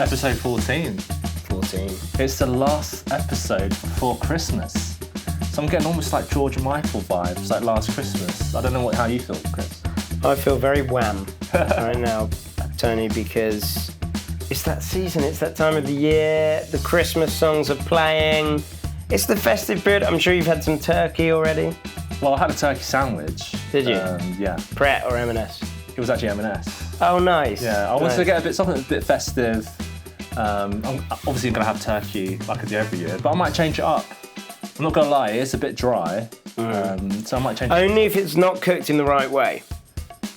Episode 14. 14. It's the last episode before Christmas. So I'm getting almost like George Michael vibes, like last Christmas. I don't know how you feel, Chris. I feel very wham right now, Tony, because it's that season, it's that time of the year, the Christmas songs are playing, it's the festive period. I'm sure you've had some turkey already. Well, I had a turkey sandwich. Did you? Yeah. Pret or M&S? It was actually M&S. Oh, nice. Yeah, I wanted to get something a bit festive. I'm obviously going to have turkey like I do every year, but I might change it up. I'm not going to lie, it's a bit dry, so I might change it up. Only if it's not cooked in the right way.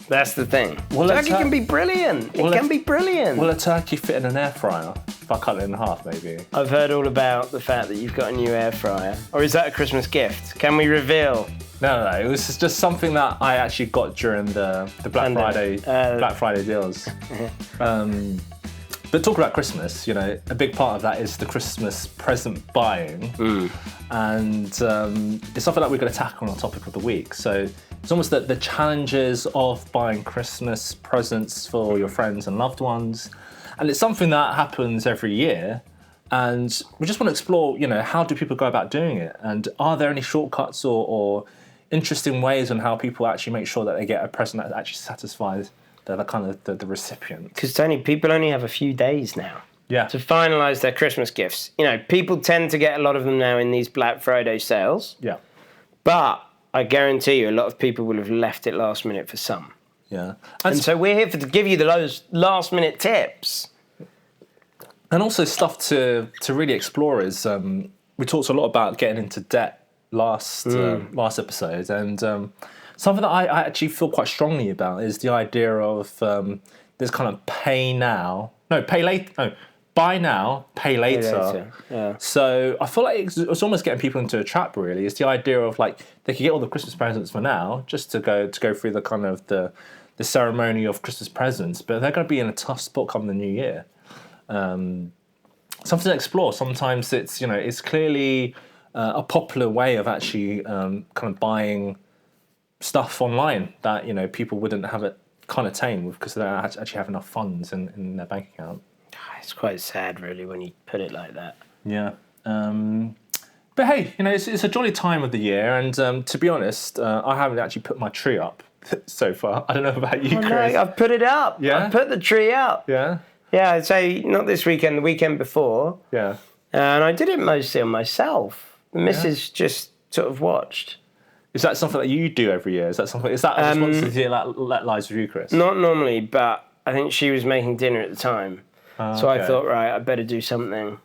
That's the thing. Turkey can be brilliant. It can be brilliant. Will a turkey fit in an air fryer? If I cut it in half, maybe. I've heard all about the fact that you've got a new air fryer. Or is that a Christmas gift? Can we reveal? No. It was just something that I actually got during the Black Friday deals. But talk about Christmas, you know, a big part of that is the Christmas present buying. And it's something that we're going to tackle on our topic of the week. So it's almost the challenges of buying Christmas presents for your friends and loved ones. And it's something that happens every year. And we just want to explore, you know, how do people go about doing it? And are there any shortcuts or interesting ways on how people actually make sure that they get a present that actually satisfies the recipient? Because, Tony, people only have a few days now to finalise their Christmas gifts. You know, people tend to get a lot of them now in these Black Friday sales. Yeah. But I guarantee you a lot of people will have left it last minute for some. Yeah. And so we're here to give you the last minute tips. And also stuff to really explore is, we talked a lot about getting into debt last episode, and something that I actually feel quite strongly about is the idea of this kind of buy now, pay later. Yeah. So I feel like it's almost getting people into a trap, really. It's the idea of like they can get all the Christmas presents for now, just to go through the kind of the ceremony of Christmas presents, but they're going to be in a tough spot come the new year. Something to explore. Sometimes it's clearly a popular way of actually kind of buying stuff online that, you know, people wouldn't have it kind of tame with because they don't actually have enough funds in their bank account. It's quite sad, really, when you put it like that. Yeah. But hey, you know, it's a jolly time of the year, and to be honest, I haven't actually put my tree up so far. I don't know about you, Chris. No, I've put it up. Yeah? I've put the tree up. Yeah? Yeah, I'd say not this weekend, the weekend before. Yeah. And I did it mostly on myself. The missus just sort of watched. Is that something that you do every year? Is that a responsibility that lies with you, Chris? Not normally, but I think she was making dinner at the time. So I thought, right, I better do something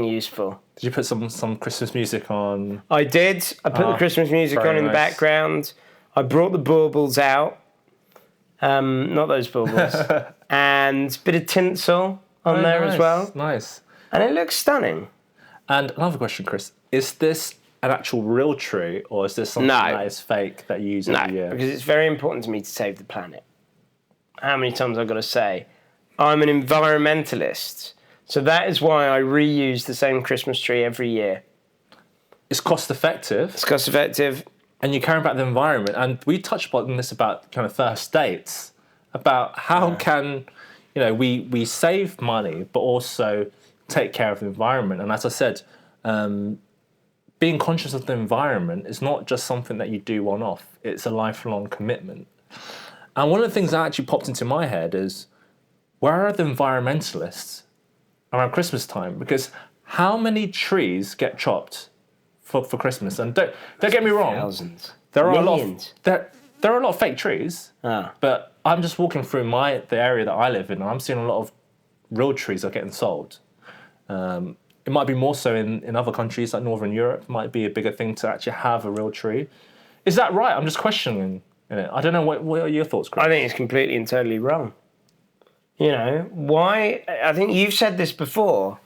useful. Did you put some Christmas music on? I did. I put the Christmas music on in the background. I brought the baubles out. Not those baubles. And a bit of tinsel on there as well. Nice. And it looks stunning. And another question, Chris. Is this an actual real tree, or is this something that is fake that you use every year? Because it's very important to me to save the planet. How many times I've got to say, I'm an environmentalist. So that is why I reuse the same Christmas tree every year. It's cost effective. It's cost effective. And you care about the environment. And we touched upon this about kind of first dates, about how can, you know, we save money, but also take care of the environment. And as I said, being conscious of the environment is not just something that you do one-off. It's a lifelong commitment. And one of the things that actually popped into my head is, where are the environmentalists around Christmas time? Because how many trees get chopped for Christmas? And don't get me wrong. Thousands. There are Millions. there are a lot of fake trees. But I'm just walking through the area that I live in, and I'm seeing a lot of real trees are getting sold. It might be more so in other countries like Northern Europe. It might be a bigger thing to actually have a real tree. Is that right? I'm just questioning it. I don't know. What are your thoughts, Chris? I think it's completely and totally wrong. You know, why? I think you've said this before.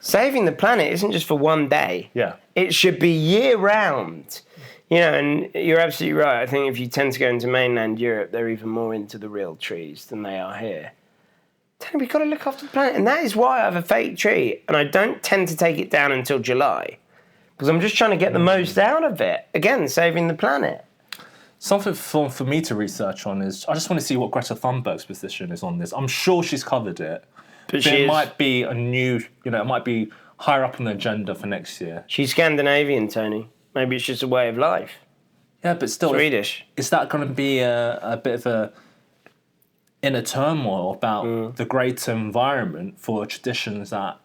Saving the planet isn't just for one day. Yeah. It should be year round. You know, and you're absolutely right. I think if you tend to go into mainland Europe, they're even more into the real trees than they are here. Then we've got to look after the planet. And that is why I have a fake tree. And I don't tend to take it down until July. Because I'm just trying to get the most out of it. Again, saving the planet. Something for me to research on is, I just want to see what Greta Thunberg's position is on this. I'm sure she's covered it, But it might be a new, it might be higher up on the agenda for next year. She's Scandinavian, Tony. Maybe it's just a way of life. Yeah, but still, Swedish. Is that going to be a bit of a inner turmoil about the greater environment for traditions that,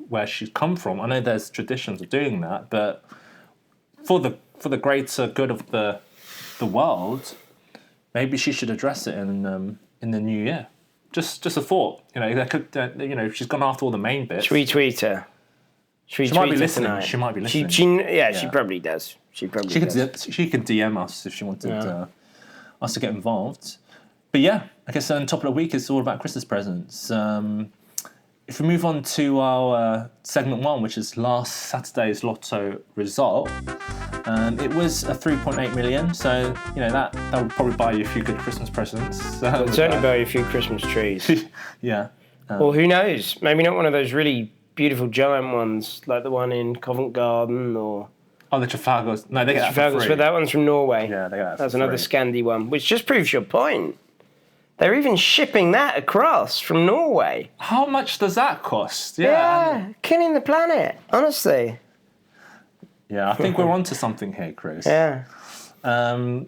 where she's come from? I know there's traditions of doing that, but for the greater good of the world, maybe she should address it in the new year. Just a thought. There could, she's gone after all the main bits. Should we tweet her? She might be listening. Tonight? She might be listening. She probably does. She could DM us if she wanted us to get involved. But yeah, I guess on top of the week, it's all about Christmas presents. If we move on to our segment 1, which is last Saturday's lotto result, it was a 3.8 million. So that would probably buy you a few good Christmas presents. It'll certainly buy you a few Christmas trees. Yeah. Well, who knows? Maybe not one of those really beautiful giant ones like the one in Covent Garden or. Oh, the Trafalgar's. No, they get that for free. But that one's from Norway. Yeah, they get that for That's free. another Scandi one, which just proves your point. They're even shipping that across from Norway. How much does that cost? Yeah, killing the planet, honestly. Yeah, I think we're onto something here, Chris. Yeah.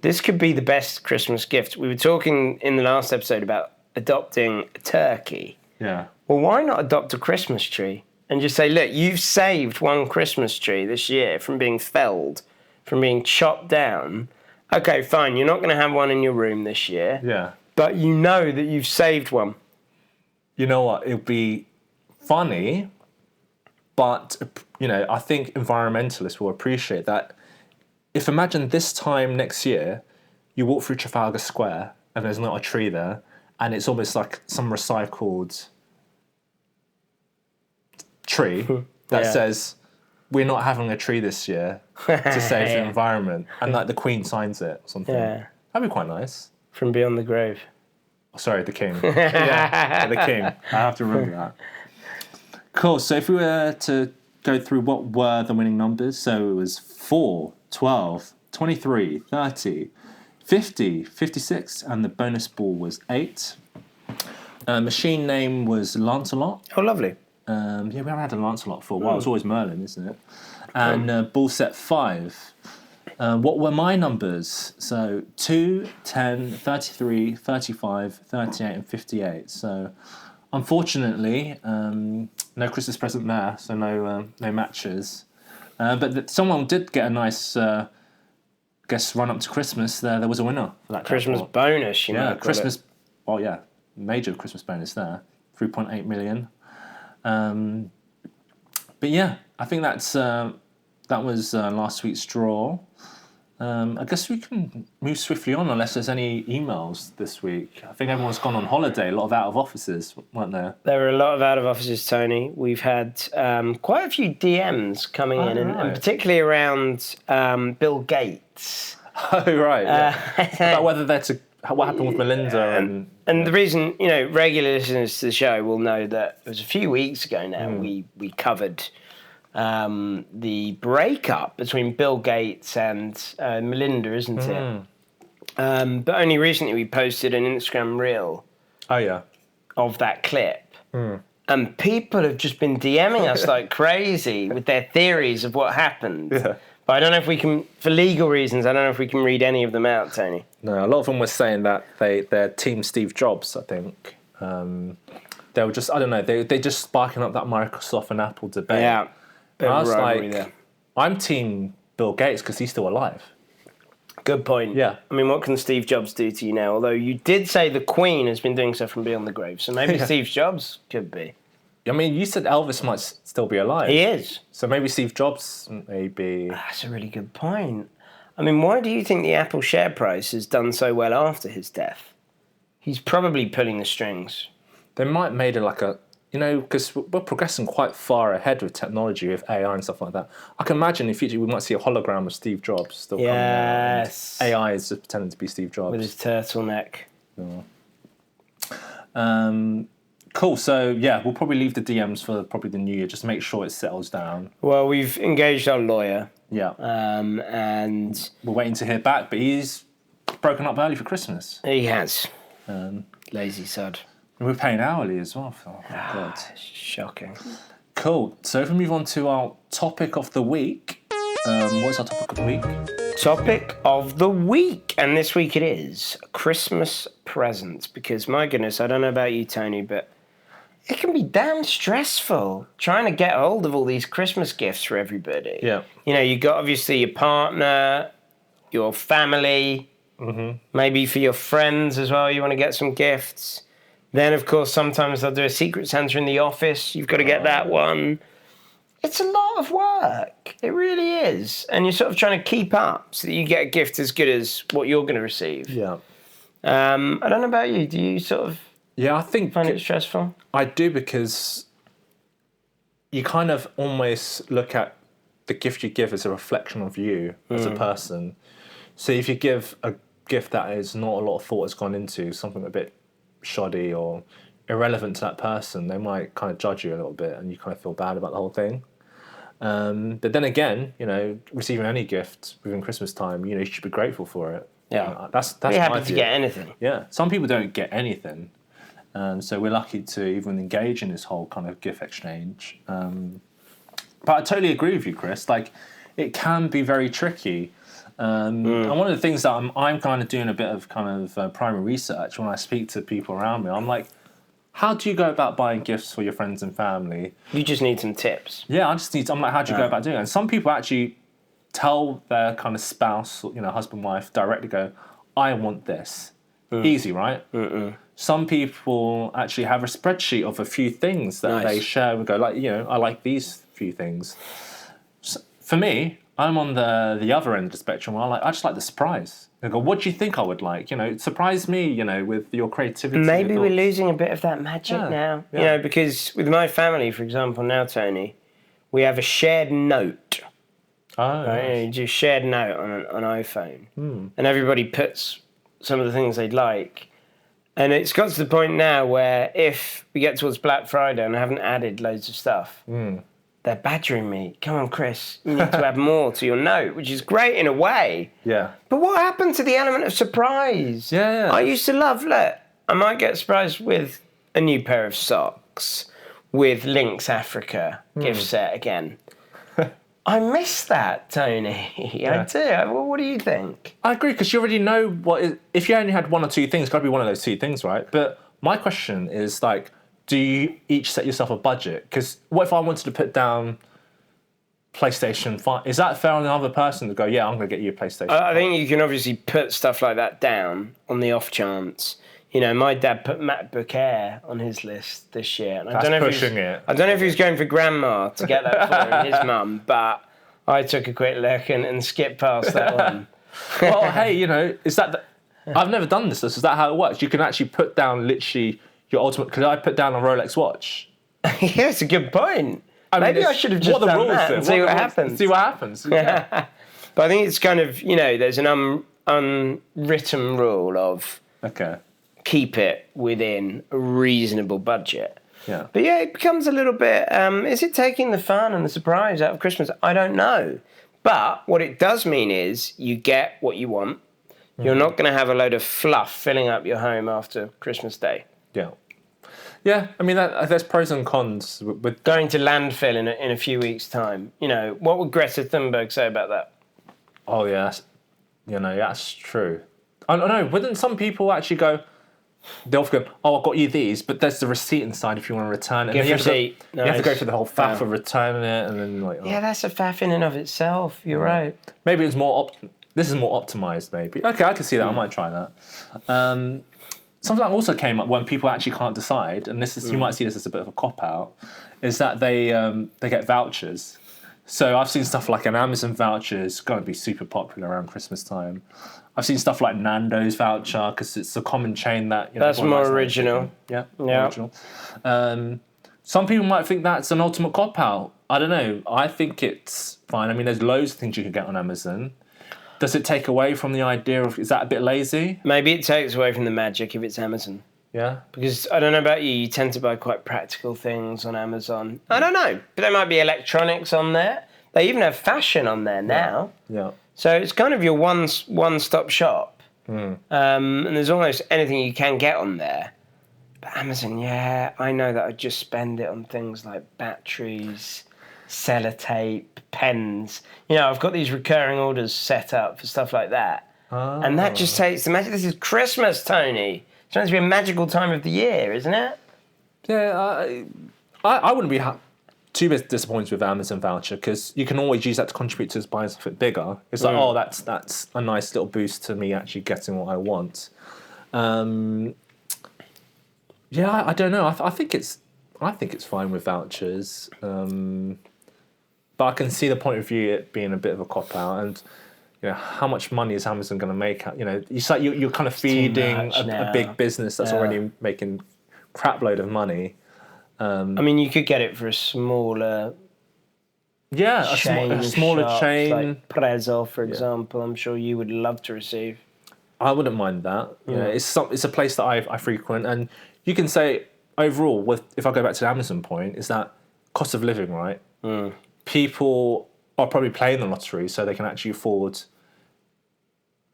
This could be the best Christmas gift. We were talking in the last episode about adopting a turkey. Yeah. Well, why not adopt a Christmas tree and just say, look, you've saved one Christmas tree this year from being felled, from being chopped down. Okay, fine, you're not going to have one in your room this year. Yeah. But you know that you've saved one. You know what? It'll be funny, but, I think environmentalists will appreciate that. If imagine this time next year, you walk through Trafalgar Square and there's not a tree there, and it's almost like some recycled tree that says, we're not having a tree this year to save the environment. And like the Queen signs it or something. Yeah. That'd be quite nice. From beyond the grave. Oh, sorry, the King. Yeah, the King. I have to remember that. Cool. So if we were to go through what were the winning numbers, so it was 4, 12, 23, 30, 50, 56, and the bonus ball was 8. Machine name was Lancelot. Oh, lovely. We haven't had a Lancelot for a while. It's always Merlin, isn't it? And ball set 5. What were my numbers? So 2, 10, 33, 35, 38, and 58. So unfortunately, no Christmas present there, so no matches. But someone did get a nice, run up to Christmas. There was a winner for that Christmas jackpot. bonus, Christmas. Well, yeah, major Christmas bonus there, 3.8 million. But yeah, I think that was last week's draw. I guess we can move swiftly on unless there's any emails this week. I think everyone's gone on holiday. A lot of out of offices, weren't there? There were a lot of out of offices, Tony. We've had quite a few DMs coming in, and particularly around Bill Gates. Oh, right. Yeah. About whether what happened with Melinda. And the reason, regular listeners to the show will know that it was a few weeks ago now we covered the breakup between Bill Gates and Melinda, isn't it? But only recently we posted an Instagram reel. Oh, yeah. Of that clip. And people have just been DMing us like crazy with their theories of what happened. Yeah. But I don't know if we can, for legal reasons, I don't know if we can read any of them out, Tony. No, a lot of them were saying that they're Team Steve Jobs, I think. They were just, I don't know, they're just sparking up that Microsoft and Apple debate. Yeah. And I was like, I'm Team Bill Gates because he's still alive. Good point. Yeah. I mean, what can Steve Jobs do to you now? Although you did say the Queen has been doing so from beyond the grave, so maybe Steve Jobs could be. I mean, you said Elvis might still be alive. He is. So maybe Steve Jobs may be... That's a really good point. I mean, why do you think the Apple share price has done so well after his death? He's probably pulling the strings. They might made it like a... because we're progressing quite far ahead with technology, with AI and stuff like that. I can imagine in the future we might see a hologram of Steve Jobs still coming out. Yes. AI is just pretending to be Steve Jobs. With his turtleneck. Yeah. Cool. So, yeah, we'll probably leave the DMs for probably the new year, just to make sure it settles down. Well, we've engaged our lawyer. Yeah. And... we're waiting to hear back, but he's broken up early for Christmas. He has. Lazy sod. And we're paying hourly as well. Oh, God. Shocking. Cool. So if we move on to our topic of the week, what's our topic of the week? Topic of the week. And this week it is Christmas presents. Because, my goodness, I don't know about you, Tony, but it can be damn stressful trying to get hold of all these Christmas gifts for everybody. Yeah. You know, you've got obviously your partner, your family, maybe for your friends as well, you want to get some gifts. Then, of course, sometimes they'll do a Secret Santa in the office. You've got to get that one. It's a lot of work. It really is. And you're sort of trying to keep up so that you get a gift as good as what you're going to receive. Yeah. I don't know about you. Do you sort of I think find it stressful? I do, because you kind of almost look at the gift you give as a reflection of you as a person. So if you give a gift that is not a lot of thought has gone into, something a bit shoddy or irrelevant to that person, they might kind of judge you a little bit and you kind of feel bad about the whole thing. But then again, you know, receiving any gift within Christmas time, you know, you should be grateful for it. Yeah. That's Be my happy to view. get anything. Yeah. Some people don't get anything. So we're lucky to even engage in this whole kind of gift exchange. But I totally agree with you, Chris. Like, it can be very tricky. And one of the things that I'm kind of doing a bit of kind of primary research when I speak to people around me, I'm like, how do you go about buying gifts for your friends and family? You just need some tips. Yeah, I'm like, how do you go about doing it? And some people actually tell their kind of spouse, you know, husband, wife, directly go, I want this. Easy, right? Some people actually have a spreadsheet of a few things that they share and go, like, you know, I like these few things. So for me, I'm on the other end of the spectrum where I just like the surprise. I go, what do you think I would like? You know, surprise me, you know, with your creativity. Maybe we're losing a bit of that magic now. Yeah. You know, because with my family, for example, now, Tony, we have a shared note. Oh, Right? You do a shared note on an iPhone. And everybody puts some of the things they'd like. And it's got to the point now where if we get towards Black Friday and I haven't added loads of stuff, they're badgering me. Come on, Chris, you need to add more to your note, which is great in a way. Yeah. But what happened to the element of surprise? Yeah. I used to love, look, I might get surprised with a new pair of socks, with Lynx Africa gift set again. I miss that, Tony. I do. Well, what do you think? I agree, because you already know if you only had one or two things, it's got to be one of those two things, right? But my question is, like, do you each set yourself a budget? Because what if I wanted to put down PlayStation 5? Is that fair on the other person to go, yeah, I'm going to get you a PlayStation 5? I think you can obviously put stuff like that down on the off chance. You know, my dad put MacBook Air on his list this year. And That's pushing it. I don't know if he was going for grandma to get that for him, his mum, but I took a quick look and skipped past that one. Well, hey, you know, I've never done this. Is that how it works? You can actually put down literally your ultimate... Could I put down a Rolex watch? Yeah, it's a good point. Maybe I should have just done that and see what happens. See what happens. Yeah. But I think it's kind of, you know, there's an unwritten rule of... Okay. Keep it within a reasonable budget. Yeah. But yeah, it becomes a little bit, is it taking the fun and the surprise out of Christmas? I don't know. But what it does mean is you get what you want. You're not going to have a load of fluff filling up your home after Christmas Day. Yeah. Yeah, I mean, there's pros and cons with Going to landfill in a few weeks' time. You know, what would Greta Thunberg say about that? Oh, yeah. That's true. I don't know. Wouldn't some people actually go... They'll often go, oh, I got you these, but there's the receipt inside if you want to return it. Gift receipt. You have to go through the whole faff of returning it, and then like... Oh. Yeah, that's a faff in and of itself. You're right. Maybe it's more... This is more optimised, maybe. Okay, I can see that. I might try that. Something that also came up when people actually can't decide, and this is you might see this as a bit of a cop-out, is that they get vouchers. So I've seen stuff like an Amazon voucher is going to be super popular around Christmas time. I've seen stuff like Nando's voucher because it's a common chain that... That's more original. Yeah, original. Some people might think that's an ultimate cop-out. I don't know. I think it's fine. I mean, there's loads of things you can get on Amazon. Does it take away from the idea of... Is that a bit lazy? Maybe it takes away from the magic if it's Amazon. Yeah? Because, I don't know about you, you tend to buy quite practical things on Amazon. I don't know. But there might be electronics on there. They even have fashion on there now. Yeah. So it's kind of your one-stop shop. And there's almost anything you can get on there. But Amazon, yeah, I know that I just spend it on things like batteries, sellotape, pens. You know, I've got these recurring orders set up for stuff like that. And that just takes the magic. This is Christmas, Tony. It's meant to be a magical time of the year, isn't it? Yeah, I wouldn't be too disappointed with Amazon voucher because you can always use that to contribute to buying something bigger. It's like, oh, that's a nice little boost to me actually getting what I want. Yeah, I don't know. I think it's fine with vouchers, but I can see the point of view it being a bit of a cop out, and you know how much money is Amazon going to make? You know, you're kind of feeding a big business that's already making crap load of money. I mean, you could get it for a smaller. Yeah, a smaller shops, chain, like Prezzo, for example. I'm sure you would love to receive. I wouldn't mind that. You know, it's a place that I frequent, and you can say overall, if I go back to the Amazon point, is that cost of living, right? People are probably playing the lottery so they can actually afford,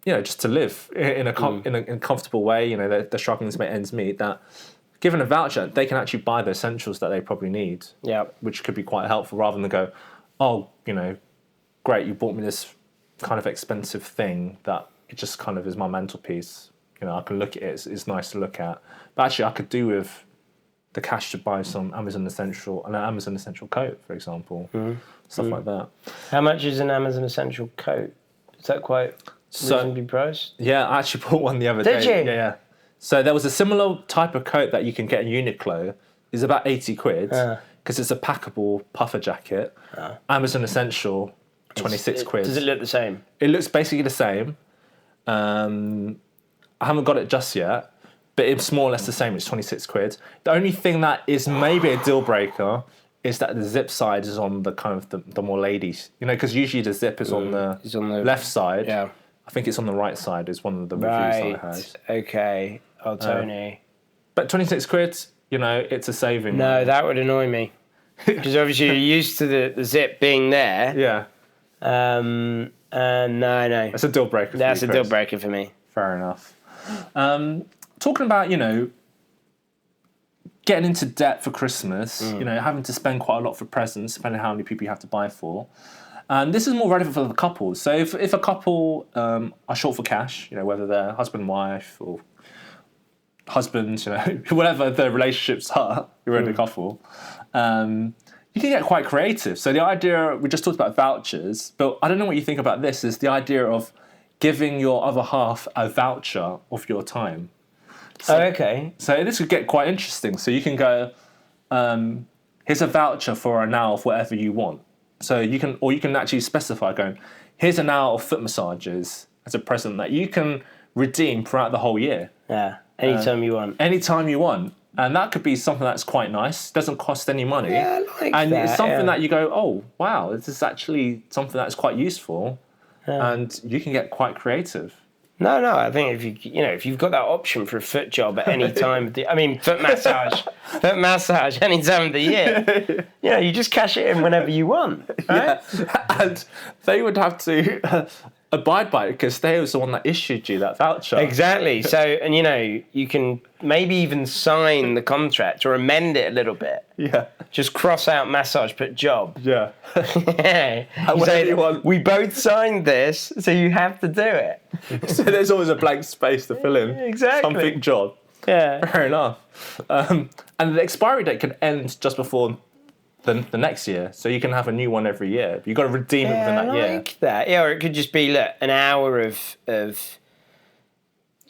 you know, just to live in a comfortable way. You know, they're struggling to make ends meet. That given a voucher, they can actually buy the essentials that they probably need. Yeah, which could be quite helpful rather than go, oh, you know, great, you bought me this kind of expensive thing that it just kind of is my mantelpiece. You know, I can look at it, it's nice to look at. But actually, I could do with the cash to buy an Amazon Essential coat, for example. Stuff like that. How much is an Amazon Essential coat? Is that quite reasonably priced? Yeah, I actually bought one the other day. Did you? Yeah. So there was a similar type of coat that you can get in Uniqlo. It's about 80 quid because it's a packable puffer jacket. Amazon Essential, 26 quid. Does it look the same? It looks basically the same. I haven't got it just yet, but it's more or less the same. It's 26 quid. The only thing that is maybe a deal breaker is that the zip side is on the kind of the more ladies. You know, because usually the zip is on the left side. Yeah. I think it's on the right side is one of the reviews I had. Okay. Oh, Tony. But 26 quid, you know, it's a saving. No, that would annoy me. Because obviously you're used to the zip being there. Yeah. No. That's a deal breaker for That's a deal breaker for me. Fair enough. Talking about, you know, getting into debt for Christmas, you know, having to spend quite a lot for presents, depending on how many people you have to buy for. And this is more relevant for the couples. So if a couple are short for cash, you know, whether they're husband and wife or husbands, you know, whatever the relationships are, you're in a couple, you can get quite creative. So the idea, we just talked about vouchers, but I don't know what you think about this, is the idea of giving your other half a voucher of your time. So, okay. So this could get quite interesting. So you can go, here's a voucher for an hour of whatever you want. So you can actually specify going, here's an hour of foot massages as a present that you can redeem throughout the whole year. Yeah, anytime you want. Anytime you want. And that could be something that's quite nice, doesn't cost any money. Yeah, I like and that, it's something that you go, oh, wow, this is actually something that's quite useful. Yeah. And you can get quite creative. No, I think if you've got that option for a foot job at any time of the, foot massage any time of the year, you know, you just cash it in whenever you want, right? Yeah. And they would have to abide by it because they was the one that issued you that voucher. Exactly. So, and you know, you can maybe even sign the contract or amend it a little bit. Yeah. Just cross out massage, put job. Yeah. You say, we both signed this, so you have to do it. So there's always a blank space to fill in. Exactly. Something job. Yeah. Fair enough. And the expiry date can end just before the next year, so you can have a new one every year. You've got to redeem it within that year. I like that. Yeah, or it could just be, look, an hour of you're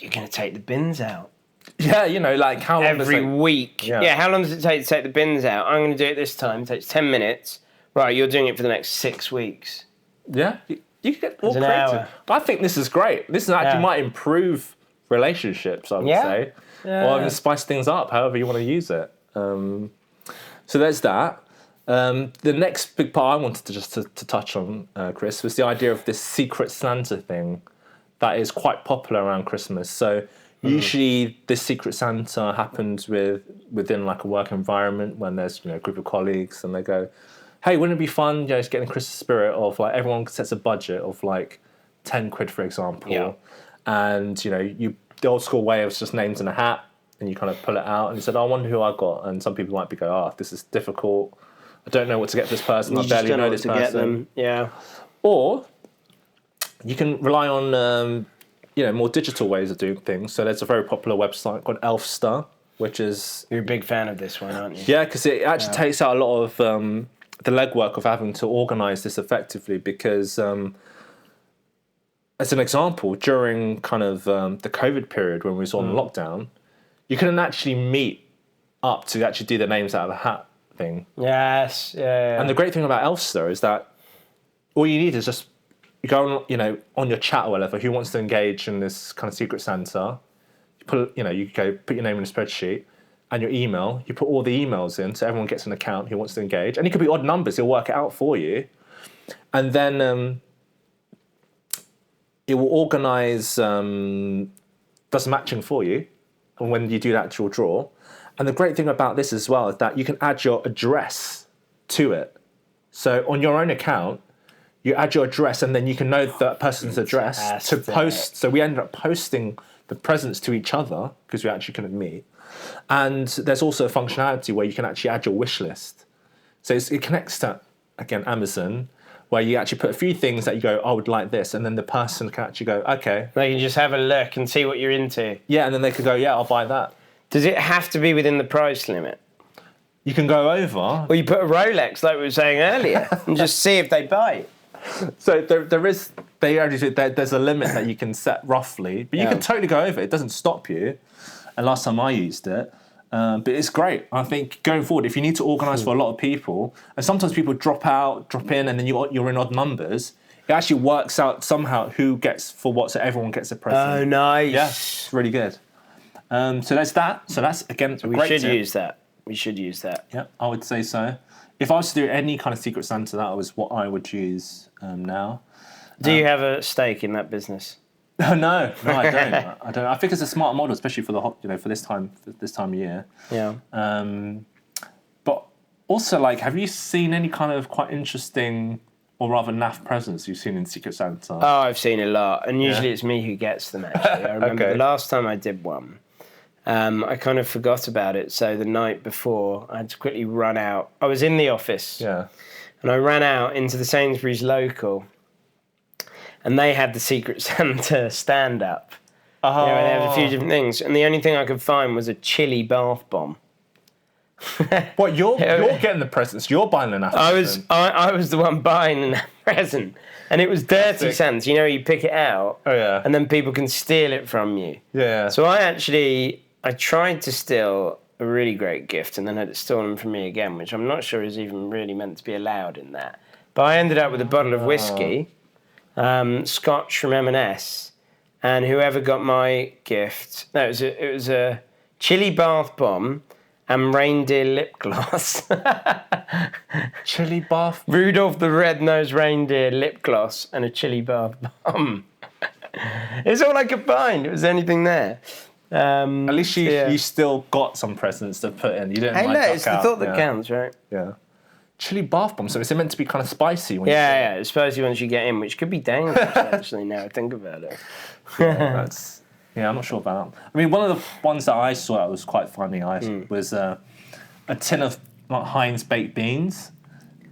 going to take the bins out. Yeah, you know, like how long every week. Yeah, how long does it take to take the bins out? I'm going to do it this time. It takes 10 minutes. Right, you're doing it for the next 6 weeks. Yeah, you can get all creative. I think this is great. This actually might improve relationships, I would say. Yeah. Or even spice things up, however you want to use it. So there's that. The next big part I wanted to touch on, Chris, was the idea of this Secret Santa thing that is quite popular around Christmas. So usually this Secret Santa happens within like a work environment when there's, you know, a group of colleagues and they go, hey, wouldn't it be fun, you know, just getting the Christmas spirit of like everyone sets a budget of like 10 quid, for example. Yeah. And, you know, the old school way of just names in a hat. and you kind of pull it out, and you said, I wonder who I got. And some people might be going, this is difficult. I don't know what to get for this person. I barely know this person. Get them. Yeah. Or you can rely on more digital ways of doing things. So there's a very popular website called Elfster, which is... You're a big fan of this one, aren't you? Yeah, because it actually takes out a lot of the legwork of having to organise this effectively, because as an example, during kind of the COVID period when we was on lockdown, you couldn't actually meet up to actually do the names out of the hat thing. Yes, yeah. And the great thing about Elfster is that all you need is just you go on, on your chat or whatever, who wants to engage in this kind of Secret Santa. You put your name in a spreadsheet and your email. You put all the emails in, so everyone gets an account who wants to engage. And it could be odd numbers. He'll work it out for you, and then it will organise does matching for you when you do the actual draw. And the great thing about this as well is that you can add your address to it. So on your own account, you add your address, and then you can know that person's address to post. So we ended up posting the presents to each other because we actually couldn't meet. And there's also a functionality where you can actually add your wish list. So it connects to, again, Amazon, where you actually put a few things that you go, I would like this, and then the person can actually go, okay. They can just have a look and see what you're into. Yeah, and then they could go, yeah, I'll buy that. Does it have to be within the price limit? You can go over. Or you put a Rolex, like we were saying earlier, and just see if they bite. So there's a limit that you can set roughly, but you can totally go over. It doesn't stop you. And last time I used it, but it's great. I think going forward, if you need to organise for a lot of people, and sometimes people drop in, and then you're in odd numbers, it actually works out somehow who gets for what, so everyone gets a present. Oh, nice. Yeah, it's really good. So there's that. So that's, again, a great tip. We should use that. Yeah, I would say so. If I was to do any kind of Secret Santa, that was what I would use now. Do you have a stake in that business? No, I don't. I don't. I think it's a smart model, especially for for this time of year. Yeah. But also, have you seen any kind of quite interesting or rather naff presents you've seen in Secret Santa? Oh, I've seen a lot, and usually it's me who gets them. Actually, I remember the last time I did one. I kind of forgot about it, so the night before I had to quickly run out. I was in the office, and I ran out into the Sainsbury's local, and they had the Secret Santa stand-up. Oh. They had a few different things, and the only thing I could find was a chili bath bomb. What, you're getting the presents? You're buying an present? I was the one buying the present, and it was dirty cents. You pick it out, and then people can steal it from you. Yeah. So I tried to steal a really great gift and then had it stolen from me again, which I'm not sure is even really meant to be allowed in that. But I ended up with a bottle of whiskey, Scotch from M&S, and whoever got my gift, it was a chili bath bomb and reindeer lip gloss. Chili bath? Rudolph the Red-Nosed Reindeer lip gloss and a chili bath bomb. It's all I could find. It was anything there. At least you still got some presents to put in. You didn't it's the thought that counts, right? Yeah. Chili bath bomb. So it's meant to be kind of spicy. It's spicy once you get in, which could be dangerous, actually, now I think about it. I'm not sure about that. I mean, one of the ones that I saw that was quite funny was a tin of Heinz baked beans.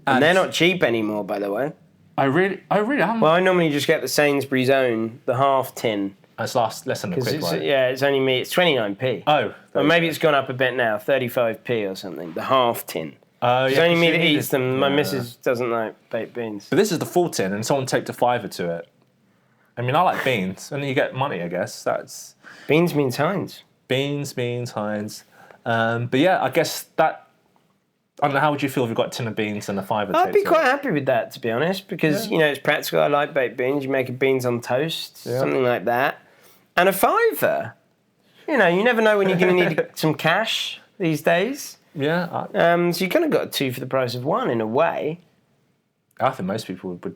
And they're not cheap anymore, by the way. I really haven't. Well, I normally just get the Sainsbury's own, the half tin. It's less than a quid, right? Yeah, it's only me. It's 29p. Oh. Or maybe it's gone up a bit now, 35p or something. The half tin. It's only me that eats them. My missus doesn't like baked beans. But this is the full tin, and someone taped a £5 to it. I mean, I like beans, and then you get money, I guess. That's beans means Heinz. Beans means Heinz. But yeah, I guess that. I don't know, how would you feel if you got a tin of beans and a £5? I'd be quite happy with that, to be honest, because it's practical. I like baked beans. You make a beans on toast, something like that. And a £5. You never know when you're going to need some cash these days. Yeah. So you kind of got two for the price of one, in a way. I think most people would.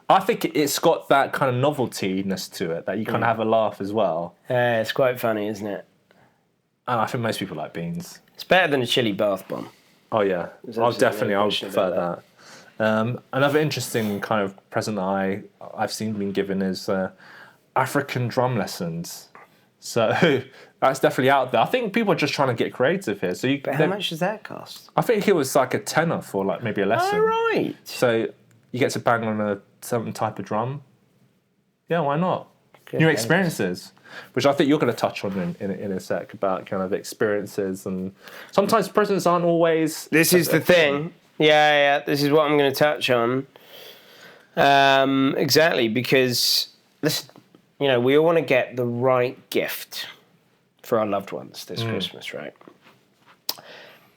I think it's got that kind of novelty-ness to it, that you kind of have a laugh as well. Yeah, it's quite funny, isn't it? And I think most people like beans. It's better than a chili bath bomb. Oh, yeah. I would prefer that. Another interesting kind of present that I've seen being given is African drum lessons. So that's definitely out there. I think people are just trying to get creative here. So But how much does that cost? I think it was like a tenner for like maybe a lesson. Oh, right. So you get to bang on a certain type of drum. Yeah, why not? Good New days. experiences, which I think you're going to touch on in a sec about kind of experiences, and sometimes presents aren't always. This is the thing. Yeah. This is what I'm going to touch on. Exactly, because listen, we all want to get the right gift for our loved ones this Christmas, right?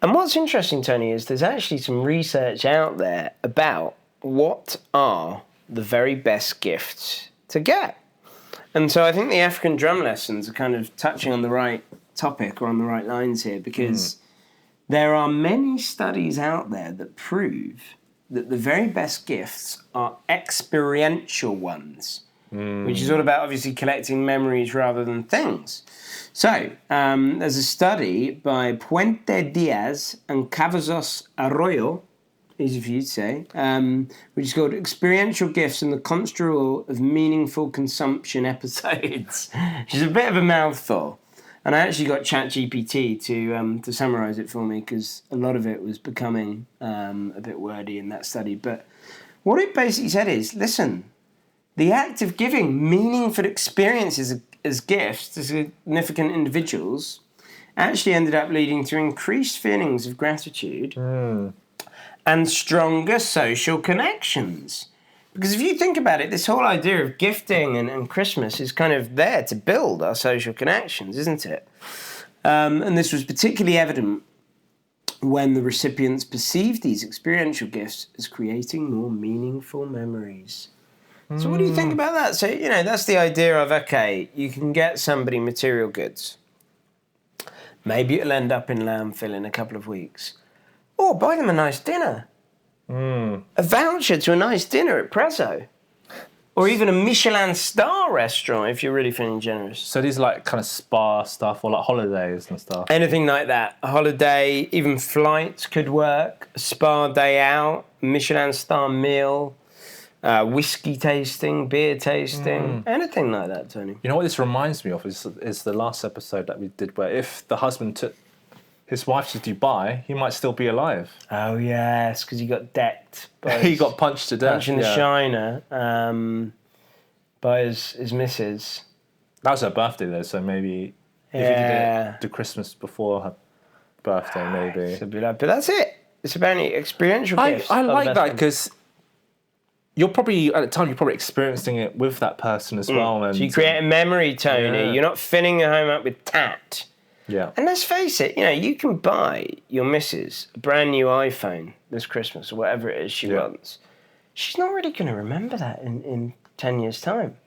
And what's interesting, Tony, is there's actually some research out there about what are the very best gifts to get. And so I think the African drum lessons are kind of touching on the right topic or on the right lines here, because there are many studies out there that prove that the very best gifts are experiential ones, which is all about obviously collecting memories rather than things. So there's a study by Puente Diaz and Cavazos Arroyo, easy for you to say, which is called Experiential Gifts and the Constant Rule of Meaningful Consumption Episodes, which is a bit of a mouthful. And I actually got ChatGPT to summarise it for me, because a lot of it was becoming a bit wordy in that study. But what it basically said is, listen, the act of giving meaningful experiences as gifts to significant individuals actually ended up leading to increased feelings of gratitude and stronger social connections. Because if you think about it, this whole idea of gifting and Christmas is kind of there to build our social connections, isn't it? And this was particularly evident when the recipients perceived these experiential gifts as creating more meaningful memories. So what do you think about that? So, that's the idea of, okay, you can get somebody material goods. Maybe it'll end up in landfill in a couple of weeks. Or buy them a nice dinner. A voucher to a nice dinner at Prezzo. Or even a Michelin star restaurant if you're really feeling generous. So these are like kind of spa stuff or like holidays and stuff. Anything like that. A holiday, even flights could work. A spa day out, Michelin star meal, whiskey tasting, beer tasting, anything like that, Tony. You know what this reminds me of is the last episode that we did, where if the husband took his wife to Dubai, he might still be alive. Oh, yes, because he got decked. He got punched to death. Punching the shiner by his missus. That was her birthday, though, so maybe if he did the Christmas before her birthday, maybe. But that's it. It's apparently experiential gifts. I like that, because you're probably, at the time, you're probably experiencing it with that person as well. And so you create a memory, Tony. Yeah. You're not filling your home up with tat. Yeah. And let's face it, you can buy your missus a brand new iPhone this Christmas or whatever it is she wants. She's not really going to remember that in 10 years' time.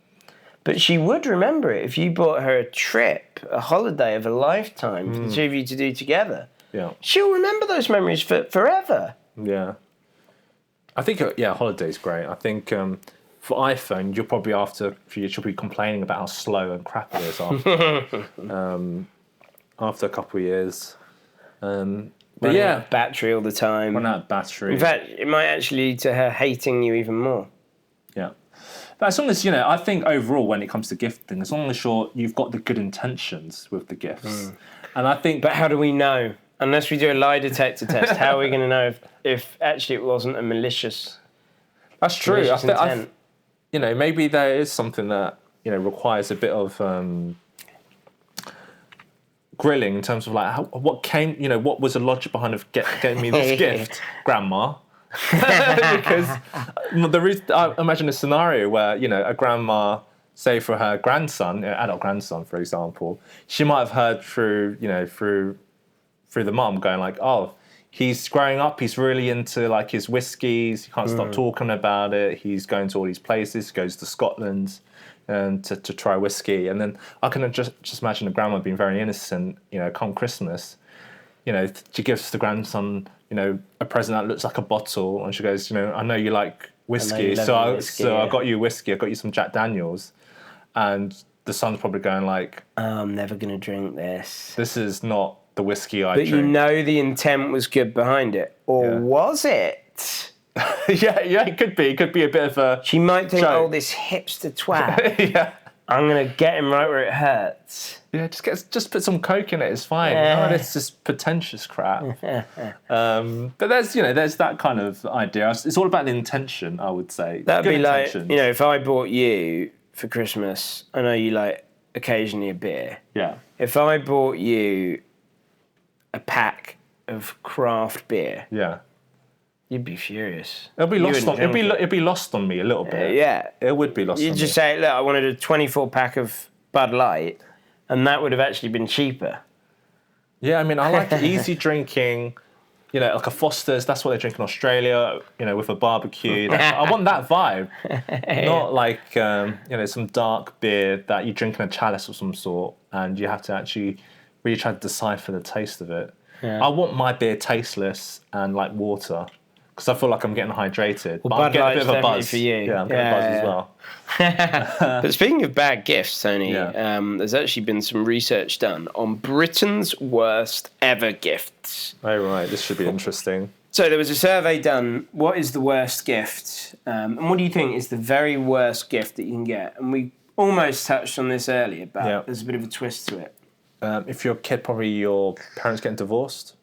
But she would remember it if you bought her a trip, a holiday of a lifetime for the two of you to do together. Yeah. She'll remember those memories forever. Yeah. I think, holiday's great. I think for iPhone, you'll probably you'll be complaining about how slow and crap it is after a couple of yees. But Running out of battery all the time. Run out of battery. In fact, it might actually lead to her hating you even more. Yeah. But as long as, I think overall when it comes to gifting, as long as you've got the good intentions with the gifts. And I think... But how do we know? Unless we do a lie detector test, how are we going to know if actually it wasn't a malicious That's true. intent? Maybe there is something that, requires a bit of... grilling in terms of like what was the logic behind getting me this gift, Grandma? Because I imagine a scenario where a grandma, say for her grandson, adult grandson, for example, she might have heard through the mum going like, oh, he's growing up, he's really into like his whiskies, he can't stop talking about it, he's going to all these places, goes to Scotland and to try whiskey. And then I can just imagine the grandma being very innocent, come Christmas, she gives the grandson, a present that looks like a bottle, and she goes, I know you like whiskey, so I got you whiskey, I got you some Jack Daniels. And the son's probably going like, I'm never going to drink this. This is not the whiskey I drink. But the intent was good behind it. Or was it? Yeah, it could be. It could be a bit of a... She might think, joke. this hipster twat I'm going to get him right where it hurts. Yeah, just put some Coke in it. It's fine. Yeah. No, it's just pretentious crap. But there's that kind of idea. It's all about the intention, I would say. That'd Good be like, intentions. if I bought you for Christmas, I know you like occasionally a beer. Yeah. If I bought you a pack of craft beer, Yeah. you'd be furious. It'll be You lost wouldn't on. drink It'll be lost on me a little bit. Yeah. It would be lost on You'd me. just say, look, I wanted a 24 pack of Bud Light, and that would have actually been cheaper. Yeah, I mean, I like easy drinking. Like a Foster's. That's what they drink in Australia. With a barbecue. I want that vibe, not like some dark beer that you drink in a chalice of some sort, and you have to actually really try to decipher the taste of it. Yeah. I want my beer tasteless and like water, because I feel like I'm getting hydrated. Well, but I'm Bud getting a Light's bit of a definitely buzz for you. Yeah, I'm getting a buzz as well. But speaking of bad gifts, Tony, Yeah. there's actually been some research done on Britain's worst ever gifts. Oh right, this should be interesting. So there was a survey done. What is the worst gift? And what do you think is the very worst gift that you can get? And we almost touched on this earlier, but there's a bit of a twist to it. If you're a kid, probably your parents getting divorced.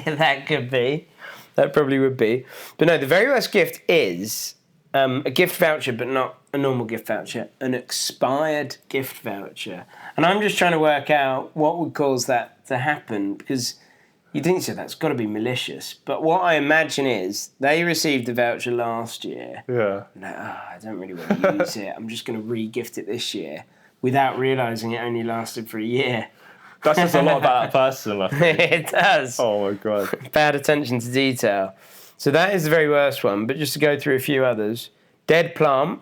That could be. That probably would be. But no, the very worst gift is a gift voucher, but not a normal gift voucher, an expired gift voucher. And I'm just trying to work out what would cause that to happen, because you think so, that's got to be malicious. But what I imagine is they received the voucher last year. Yeah. Like, I don't really want to use it. I'm just going to re-gift it this year, without realising it only lasted for a year. That says a lot about that person. I think. It does. Oh my god. Bad attention to detail. So that is the very worst one. But just to go through a few others: dead plant,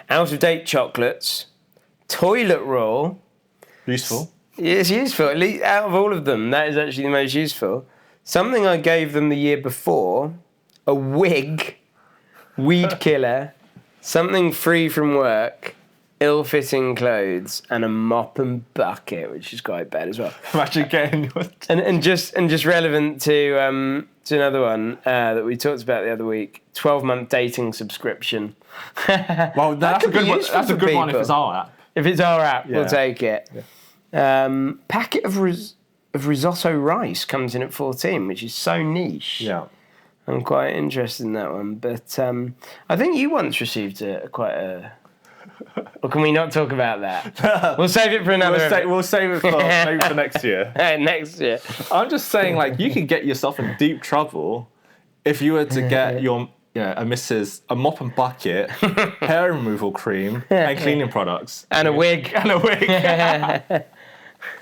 out-of-date chocolates, toilet roll. Useful. It's useful. At least out of all of them, that is actually the most useful. Something I gave them the year before: a wig, weed killer, something free from work, ill-fitting clothes, and a mop and bucket, which is quite bad as well. Imagine getting your... And just relevant to another one that we talked about the other week: 12-month dating subscription. Well, that's a good one. That's a good one if it's our app. If it's our app, Yeah. we'll take it. Yeah. Packet of risotto rice comes in at 14, which is so niche. Yeah. I'm quite interested in that one. But I think you once received quite a... Or can we not talk about that? We'll save it for another... We'll save it for next year. Next year. I'm just saying, like, you could get yourself in deep trouble if you were to get a mop and bucket, hair removal cream, and cleaning products. And a wig. And a wig.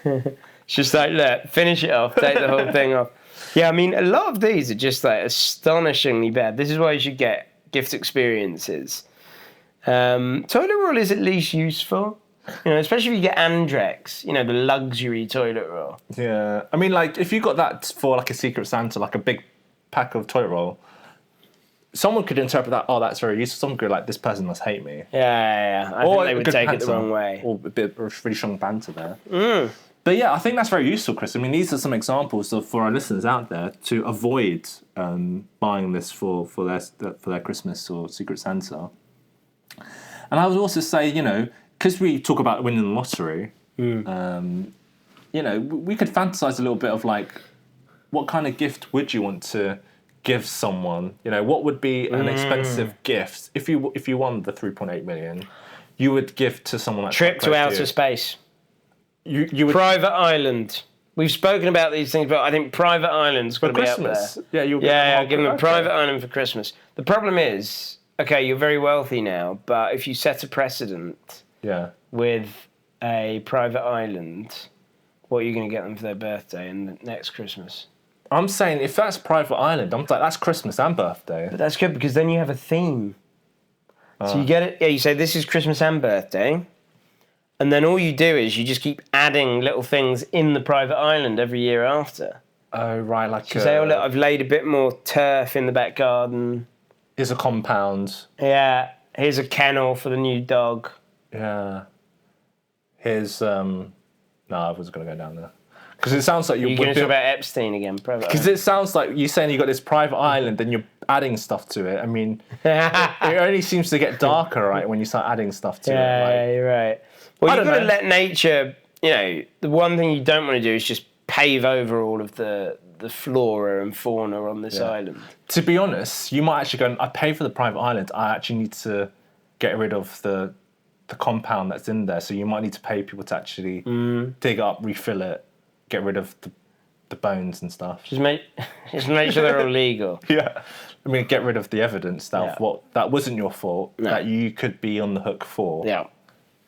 It's just like, look, finish it off, take the whole thing off. Yeah, I mean, a lot of these are just like astonishingly bad. This is why you should get gift experiences. Toilet roll is at least useful, especially if you get Andrex, the luxury toilet roll. Yeah. I mean, like, if you got that for, like, a Secret Santa, like a big pack of toilet roll, someone could interpret that, that's very useful. Someone could be like, this person must hate me. Yeah. I think they would take it the wrong way. Or a bit of really strong banter there. But yeah, I think that's very useful, Chris. I mean, these are some examples for our listeners out there to avoid buying this for their Christmas or Secret Santa. And I would also say, because we talk about winning the lottery, we could fantasize a little bit of like, what kind of gift would you want to give someone? What would be an expensive gift if you won the 3.8 million? You would give to someone like trip to outer space. You would... Private island. We've spoken about these things, but I think private island's got to be up there. Yeah, I'll give them a private island for Christmas. The problem is, okay, you're very wealthy now, but if you set a precedent with a private island, what are you going to get them for their birthday and next Christmas? I'm saying if that's private island, I'm like, that's Christmas and birthday. But that's good because then you have a theme. So you get it. Yeah, you say this is Christmas and birthday. And then all you do is you just keep adding little things in the private island every year after. Oh, right. Like so you say, look, I've laid a bit more turf in the back garden. Here's a compound. Yeah. Here's a kennel for the new dog. Yeah. Here's... No, I wasn't going to go down there. Because it sounds like you're going to talk about Epstein again. Because it sounds like you're saying you got this private island and you're adding stuff to it, I mean, it only seems to get darker, right, when you start adding stuff to it. Yeah, you're right. Well, you've got to let nature, the one thing you don't want to do is just pave over all of the flora and fauna on this island. To be honest, you might actually go, I pay for the private island, I actually need to get rid of the compound that's in there, so you might need to pay people to actually dig up, refill it, get rid of the bones and stuff. Just make sure they're all legal. Yeah. I mean, get rid of the evidence that that wasn't your fault, that you could be on the hook for. Yeah.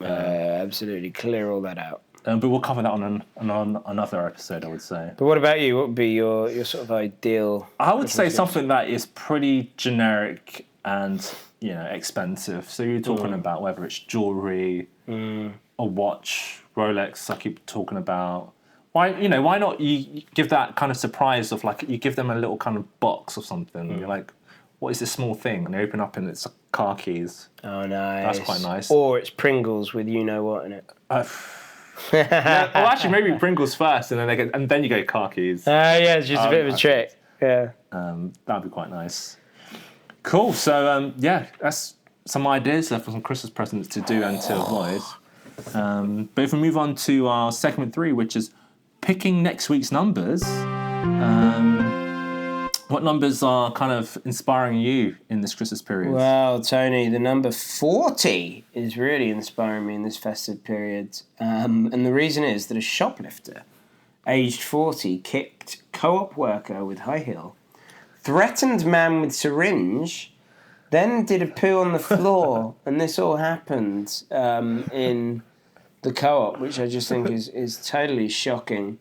Absolutely. Clear all that out. But we'll cover that on another episode, I would say. But what about you? What would be your sort of ideal? I would say something that is pretty generic and, expensive. So you're talking about whether it's jewellery, a watch, Rolex, I keep talking about. Why not you give that kind of surprise of like, you give them a little kind of box or something. And you're like, what is this small thing? And they open up and it's car keys. Oh, nice. That's quite nice. Or it's Pringles with what in it. Well, actually, maybe Pringles first, and then you go car keys. Yeah, it's just a bit of a trick. Yeah. That'd be quite nice. Cool. So that's some ideas for some Christmas presents to do and to avoid. But if we move on to our segment 3, which is picking next week's numbers. What numbers are kind of inspiring you in this Christmas period? Well, Tony, the number 40 is really inspiring me in this festive period. And the reason is that a shoplifter, aged 40, kicked co-op worker with high heel, threatened man with syringe, then did a poo on the floor. And this all happened in the co-op, which I just think is totally shocking.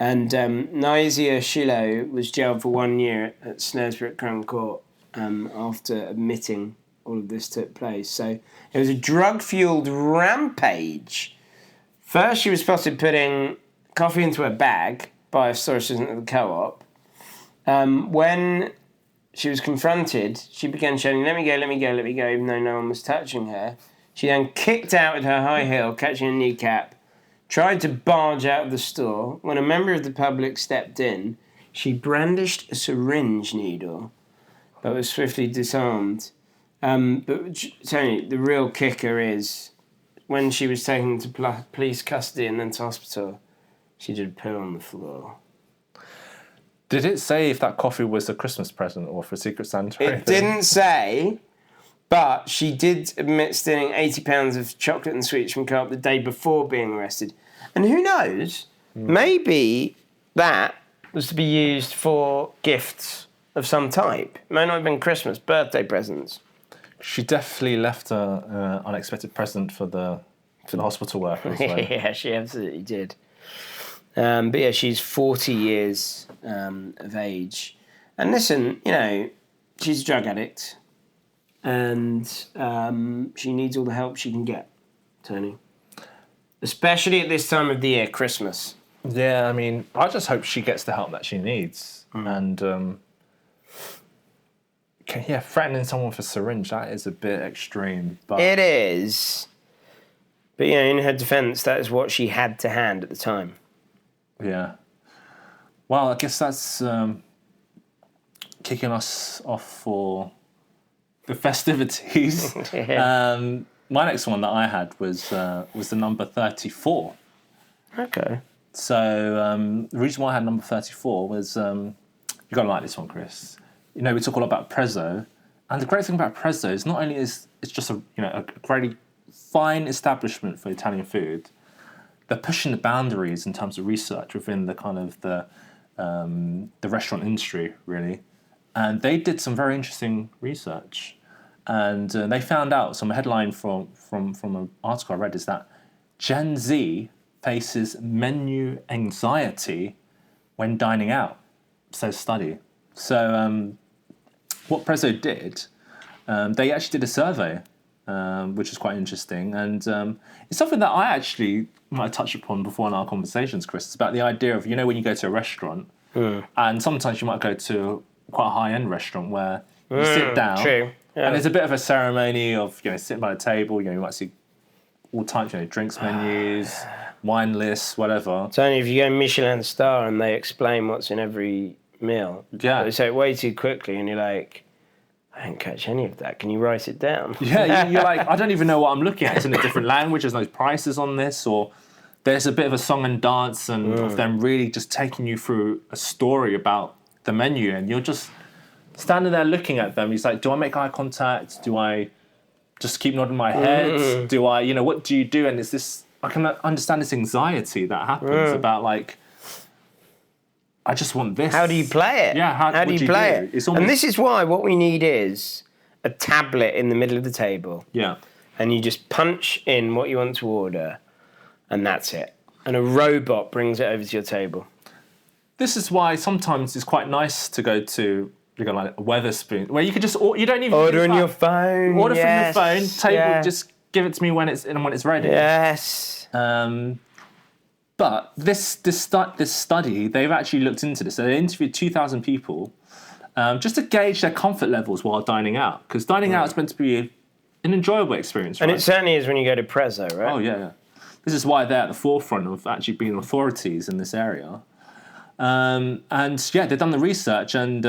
And Naisia Shilo was jailed for 1 year at Snaresborough Crown Court after admitting all of this took place. So it was a drug-fueled rampage. First, she was spotted putting coffee into her bag by a store assistant at the co-op. When she was confronted, she began shouting, let me go, even though no one was touching her. She then kicked out with her high heel, catching a kneecap, tried to barge out of the store. When a member of the public stepped in, she brandished a syringe needle, but was swiftly disarmed. But Tony, the real kicker is when she was taken to police custody and then to hospital, she did a poo on the floor. Did it say if that coffee was a Christmas present or for Secret Santa? It didn't say. But she did admit stealing £80 of chocolate and sweets from Co-op the day before being arrested. And who knows, maybe that was to be used for gifts of some type. It might not have been Christmas, birthday presents. She definitely left an unexpected present for the hospital workers. Right? Yeah, she absolutely did. But yeah, she's 40 years of age. And listen, she's a drug addict. And she needs all the help she can get, Tony. Especially at this time of the year, Christmas. Yeah, I mean, I just hope she gets the help that she needs. And, threatening someone for syringe, that is a bit extreme. But it is. But, in her defence, that is what she had to hand at the time. Yeah. Well, I guess that's kicking us off for the festivities. My next one that I had was the number 34. Okay. So the reason why I had number 34 was you're gonna like this one, Chris. We talk a lot about Prezzo, and the great thing about Prezzo is not only is it's just a very fine establishment for Italian food. They're pushing the boundaries in terms of research within the kind of the restaurant industry, really, and they did some very interesting research. And they found out, some headline from an article I read is that Gen Z faces menu anxiety when dining out, says study. So what Prezzo did, they actually did a survey, which is quite interesting. And it's something that I actually might touch upon before in our conversations, Chris. It's about the idea of, when you go to a restaurant, and sometimes you might go to quite a high-end restaurant where you sit down. True. Yeah. And there's a bit of a ceremony of sitting by the table. You might see all types, drinks menus, wine lists, whatever. It's only if you go Michelin star and they explain what's in every meal. Yeah. But they say it way too quickly, and you're like, I didn't catch any of that. Can you write it down? Yeah, you're like, I don't even know what I'm looking at. It's in a different language. There's no prices on this, or there's a bit of a song and dance and of them really just taking you through a story about the menu, and you're just standing there looking at them. He's like, do I make eye contact? Do I just keep nodding my head? Do I, what do you do? And it's this, I can understand this anxiety that happens about like, I just want this. How do you play it? Yeah, how do you play it? It's almost, And this is why what we need is a tablet in the middle of the table. Yeah. And you just punch in what you want to order, and that's it. And a robot brings it over to your table. This is why sometimes it's quite nice to go to like a Weatherspoon, where you could just you don't even order on your phone. Order from your phone. Table, just give it to me when it's ready. Yes. But this study, they've actually looked into this. So they interviewed 2,000 people just to gauge their comfort levels while dining out, because dining out is meant to be an enjoyable experience, right? And it certainly is when you go to Prezzo, right? Oh yeah. This is why they're at the forefront of actually being authorities in this area. And yeah, they've done the research, and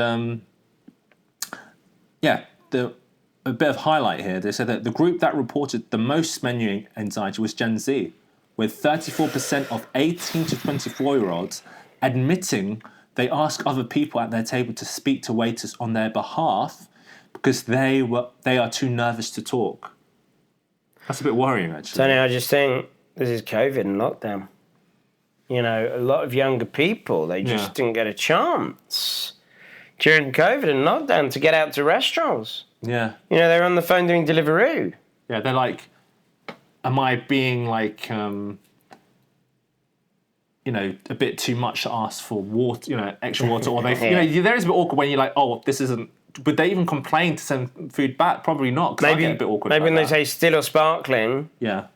a bit of highlight here. They said that the group that reported the most menu anxiety was Gen Z, with 34% of 18 to 24-year-olds admitting they ask other people at their table to speak to waiters on their behalf because they are too nervous to talk. That's a bit worrying, actually. Tony, I just think this is COVID and lockdown. A lot of younger people, they just didn't get a chance during COVID and lockdown to get out to restaurants. Yeah. They're on the phone doing Deliveroo. Yeah, they're like, am I being like, a bit too much to ask for water, extra water? Or they, there is a bit awkward when you're like, oh, this isn't. Would they even complain to send food back? Probably not. Because I get a bit awkward. Maybe when that. they say still or sparkling, yeah,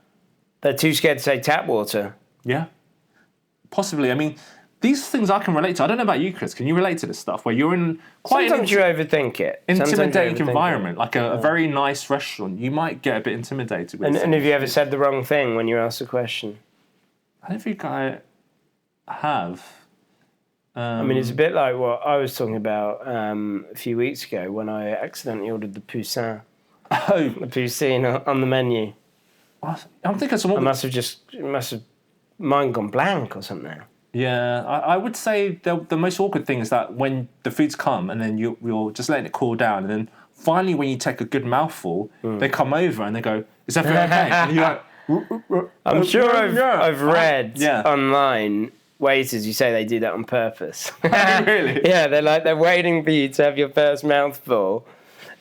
they're too scared to say tap water. Yeah, possibly. I mean, these things I can relate to. I don't know about you, Chris. Can you relate to this stuff where you're in quite Sometimes you overthink it. intimidating environment, like a very nice restaurant? You might get a bit intimidated with. And have you ever said the wrong thing when you're asked a question? I don't think I have. I mean, it's a bit like what I was talking about a few weeks ago when I accidentally ordered the poussin. Oh, the poutine on the menu. I'm thinking someone. Must have mine gone blank or something. Yeah, I would say the most awkward thing is that when the food's come and then you're just letting it cool down, and then finally when you take a good mouthful, they come over and they go, "Is everything okay?" And you're like, I'm sure I've read Yeah. online waiters, you say they do that on purpose. Really? Yeah, they're waiting for you to have your first mouthful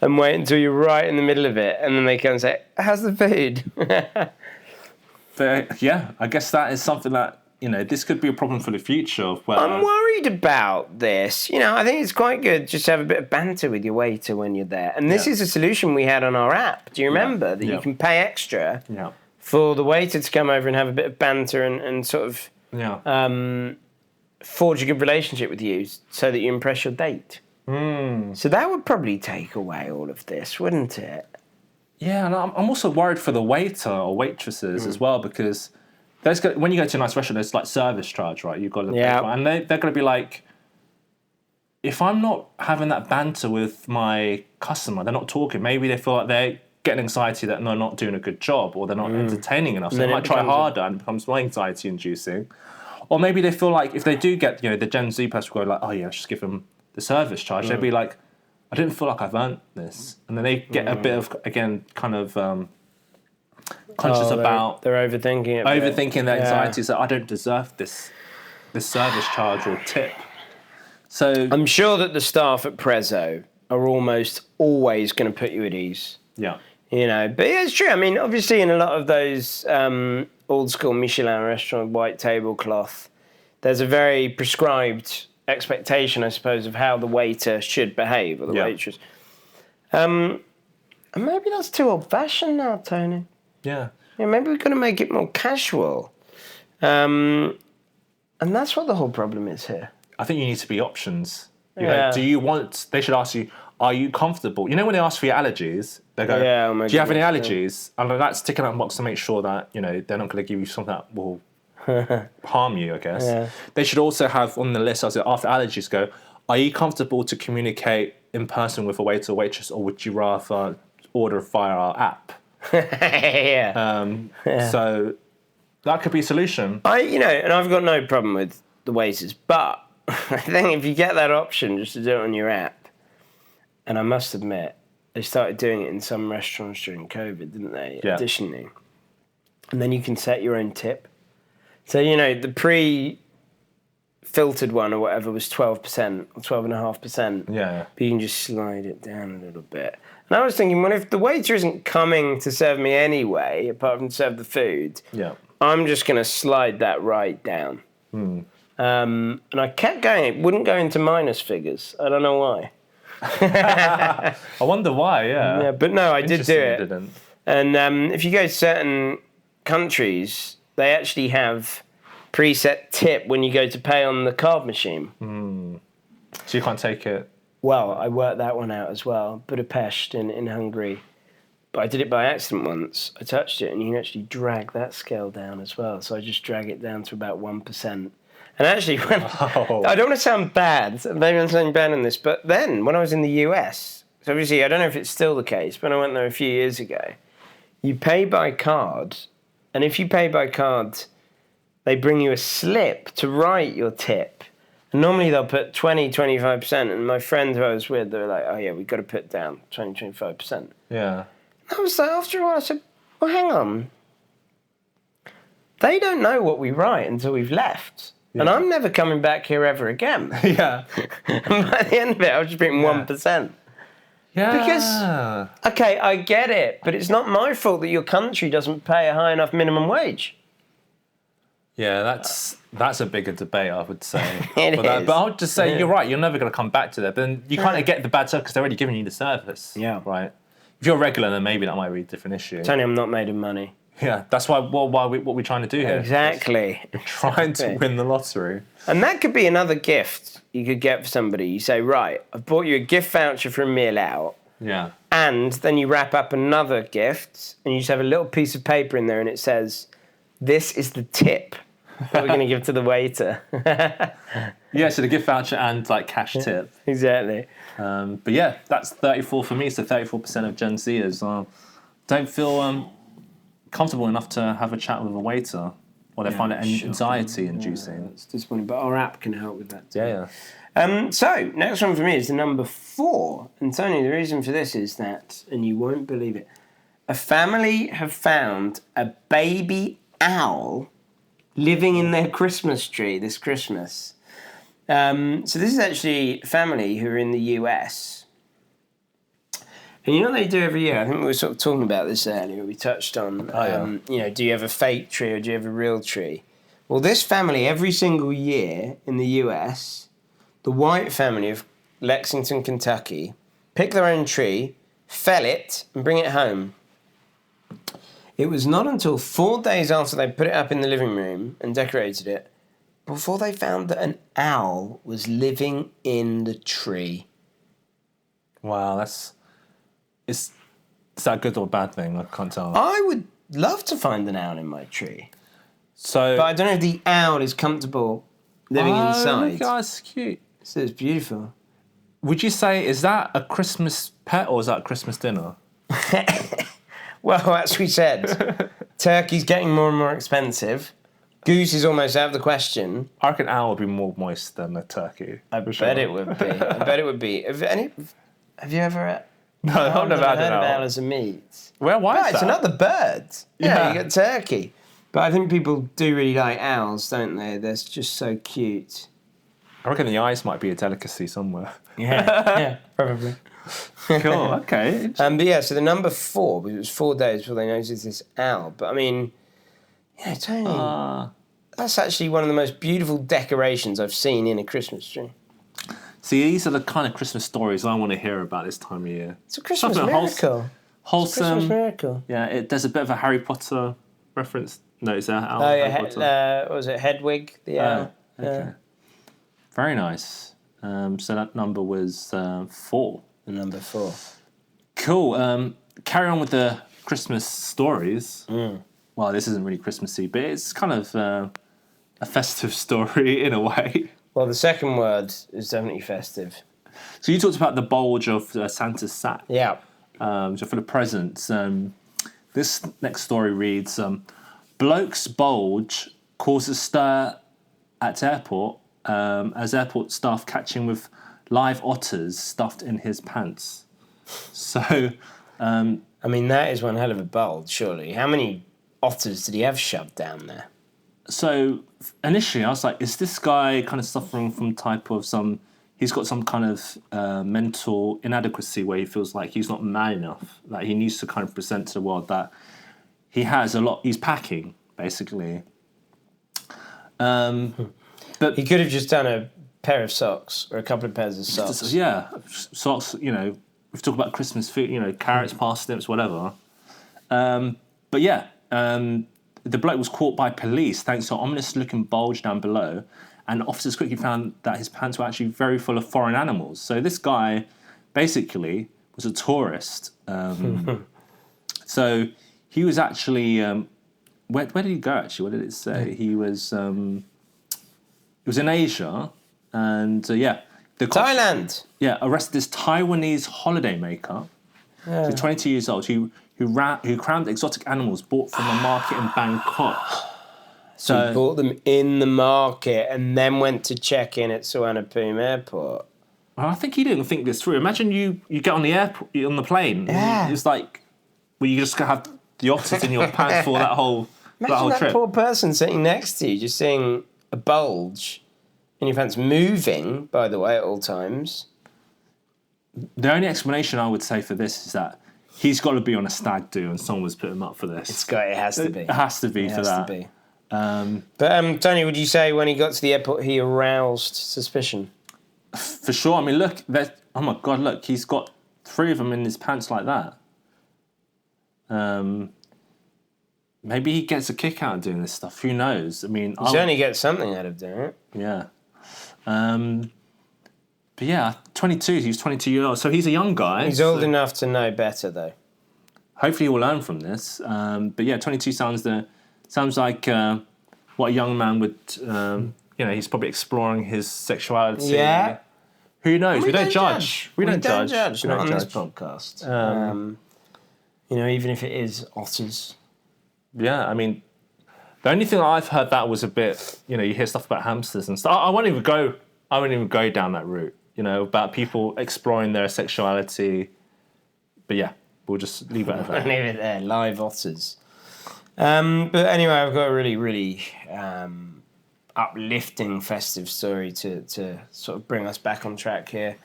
and wait until you're right in the middle of it, and then they come and say, "How's the food?" But yeah, I guess that is something that, this could be a problem for the future. Where I'm worried about this. I think it's quite good just to have a bit of banter with your waiter when you're there. And this is a solution we had on our app. Do you remember that you can pay extra for the waiter to come over and have a bit of banter and sort of forge a good relationship with you so that you impress your date? So that would probably take away all of this, wouldn't it? Yeah, and I'm also worried for the waiter or waitresses as well, because when you go to a nice restaurant, there's like service charge, right? You've got to pay for it. And they're going to be like, if I'm not having that banter with my customer, they're not talking, maybe they feel like they're getting anxiety that they're not doing a good job or they're not entertaining enough. So they might try harder and it becomes more anxiety inducing. Or maybe they feel like if they do get, the Gen Z person go like, oh yeah, let's just give them the service charge. They'd be like, I didn't feel like I've earned this. And then they get a bit of, again, kind of conscious about... They're overthinking it. Overthinking their anxiety, so I don't deserve this service charge or tip. So I'm sure that the staff at Prezzo are almost always going to put you at ease. Yeah. But yeah, it's true. I mean, obviously in a lot of those old school Michelin restaurant white tablecloth, there's a very prescribed expectation, I suppose, of how the waiter should behave or the waitress. And maybe that's too old-fashioned now, Tony. Yeah. Maybe we've got to make it more casual. And that's what the whole problem is here. I think you need to be options. Do you want... They should ask you, are you comfortable? When they ask for your allergies, they go, do you have any allergies? And that's ticking that box to make sure that, they're not going to give you something that will harm you, I guess. Yeah. They should also have on the list, after allergies, go, are you comfortable to communicate in person with a waiter or waitress, or would you rather order via our app? So that could be a solution. And I've got no problem with the waiters, but I think if you get that option just to do it on your app, and I must admit, they started doing it in some restaurants during COVID, didn't they? Yeah. Additionally. And then you can set your own tip. So, the pre-filtered one or whatever was 12% or 12.5%. Yeah. But you can just slide it down a little bit. And I was thinking, well, if the waiter isn't coming to serve me anyway, apart from to serve the food, I'm just going to slide that right down. And I kept going. It wouldn't go into minus figures. I don't know why. I wonder why, Yeah, but no, I did do it. Didn't. And if you go to certain countries, they actually have preset tip when you go to pay on the card machine. So you can't take it? Well, I worked that one out as well. Budapest in Hungary. But I did it by accident once. I touched it, and you can actually drag that scale down as well. So I just drag it down to about 1%. And actually, I don't want to sound bad. Maybe I'm sounding bad in this. But then, when I was in the US, so obviously, I don't know if it's still the case, but I went there a few years ago. You pay by card, and if you pay by card, they bring you a slip to write your tip. And normally they'll put 20, 25%. And my friend who I was with, they were like, oh yeah, we've got to put down 20, 25%. Yeah. I was like, after a while, I said, well, hang on. They don't know what we write until we've left. Yeah. And I'm never coming back here ever again. Yeah. And by the end of it, I was just putting 1%. Yeah. Because, okay, I get it, but it's not my fault that your country doesn't pay a high enough minimum wage. Yeah, that's a bigger debate, I would say. It is. But I would just say, you're right, you're never going to come back to that. But then you kind of get the bad service because they're already giving you the service. Yeah. Right? If you're a regular, then maybe that might be a different issue. Tony, I'm not made of money. Yeah, that's what we're trying to do here. Exactly. We're trying to win the lottery. And that could be another gift you could get for somebody. You say, right, I've bought you a gift voucher for a meal out. Yeah. And then you wrap up another gift and you just have a little piece of paper in there and it says, this is the tip that we're going to give to the waiter. Yeah, so the gift voucher and like cash tip. Exactly. But yeah, that's 34 for me. So 34% of Gen Zers don't feel comfortable enough to have a chat with a waiter, or they find it anxiety-inducing. Yeah, it's disappointing, but our app can help with that too. Yeah. So, next one for me is the number 4. And Tony, the reason for this is that, and you won't believe it, a family have found a baby owl living in their Christmas tree this Christmas. So this is actually a family who are in the US. And you know what they do every year? I think we were sort of talking about this earlier. We touched on, do you have a fake tree or do you have a real tree? Well, this family, every single year in the US, the White family of Lexington, Kentucky, pick their own tree, fell it, and bring it home. It was not until 4 days after they put it up in the living room and decorated it before they found that an owl was living in the tree. Wow, is that a good or bad thing? I can't tell. I would love to find an owl in my tree. But I don't know if the owl is comfortable living inside. Look, that's cute. So it's beautiful. Would you say, is that a Christmas pet or is that a Christmas dinner? Well, as we said, turkey's getting more and more expensive. Goose is almost out of the question. I reckon owl would be more moist than a turkey. I bet it would be. Have you ever... No, I've never had an owl. Of owl as a meat. Well, why is that? It's another bird. Yeah. You get turkey. But I think people do really like owls, don't they? They're just so cute. I reckon the eyes might be a delicacy somewhere. Yeah, probably. Cool, okay. But yeah, so the number 4, because it was 4 days before they noticed this owl. But I mean, Tony, that's actually one of the most beautiful decorations I've seen in a Christmas tree. See, these are the kind of Christmas stories I want to hear about this time of year. It's a Christmas miracle. Wholesome. It's a Christmas miracle. Yeah, there's a bit of a Harry Potter reference. No, is there owl? Oh yeah, what was it Hedwig? The owl. Okay. Very nice. So that number was 4. The number 4. Cool. Carry on with the Christmas stories. Well, this isn't really Christmassy, but it's kind of a festive story in a way. Well, the second word is definitely festive. So you talked about the bulge of Santa's sack. Yeah. So for the presents, this next story reads, bloke's bulge causes stir at airport as airport staff catch him with live otters stuffed in his pants. So... I mean, that is one hell of a bulge, surely. How many otters did he have shoved down there? So initially I was like, is this guy kind of suffering from type of he's got some kind of mental inadequacy where he feels like he's not man enough, like he needs to kind of present to the world that he has a lot, he's packing, basically. But He could have just done a pair of socks or a couple of pairs of socks. Yeah, socks, we've talked about Christmas food, carrots, parsnips, whatever. But yeah, the bloke was caught by police thanks to an ominous-looking bulge down below, and officers quickly found that his pants were actually very full of foreign animals. So this guy, basically, was a tourist. So he was actually... where did he go, actually? What did it say? He was in Asia, and, The cops, Thailand! Yeah, arrested this Taiwanese holidaymaker, who's 22 years old, who crowned exotic animals bought from a market in Bangkok. So he bought them in the market and then went to check in at Suvarnabhumi Airport. Well, I think he didn't think this through. Imagine you get on the airport, on the plane. Yeah. It's like, well, you just have the otters in your pants for that whole Imagine trip. poor person sitting next to you, just seeing a bulge in your pants, moving, by the way, at all times. The only explanation I would say for this is that he's got to be on a stag do and someone's put him up for this. It has to be. It has to be It for has that. to be. But Tony, would you say when he got to the airport he aroused suspicion? For sure. I mean, look, oh my God, look, he's got 3 of them in his pants like that. Maybe he gets a kick out of doing this stuff. Who knows? I mean... He certainly gets something out of doing it. Yeah. But yeah, 22, he was 22 years old. So he's a young guy. He's old enough to know better, though. Hopefully he will learn from this. But yeah, 22 sounds like what a young man would... he's probably exploring his sexuality. Yeah. Who knows? We don't judge. We don't judge. Not on this podcast. Even if it is otters. Yeah, I mean, the only thing I've heard that was a bit, you hear stuff about hamsters and stuff. I won't even go down that route, about people exploring their sexuality. But yeah, we'll just leave it at that. Leave it there, live otters. But anyway, I've got a really, really uplifting festive story to sort of bring us back on track here,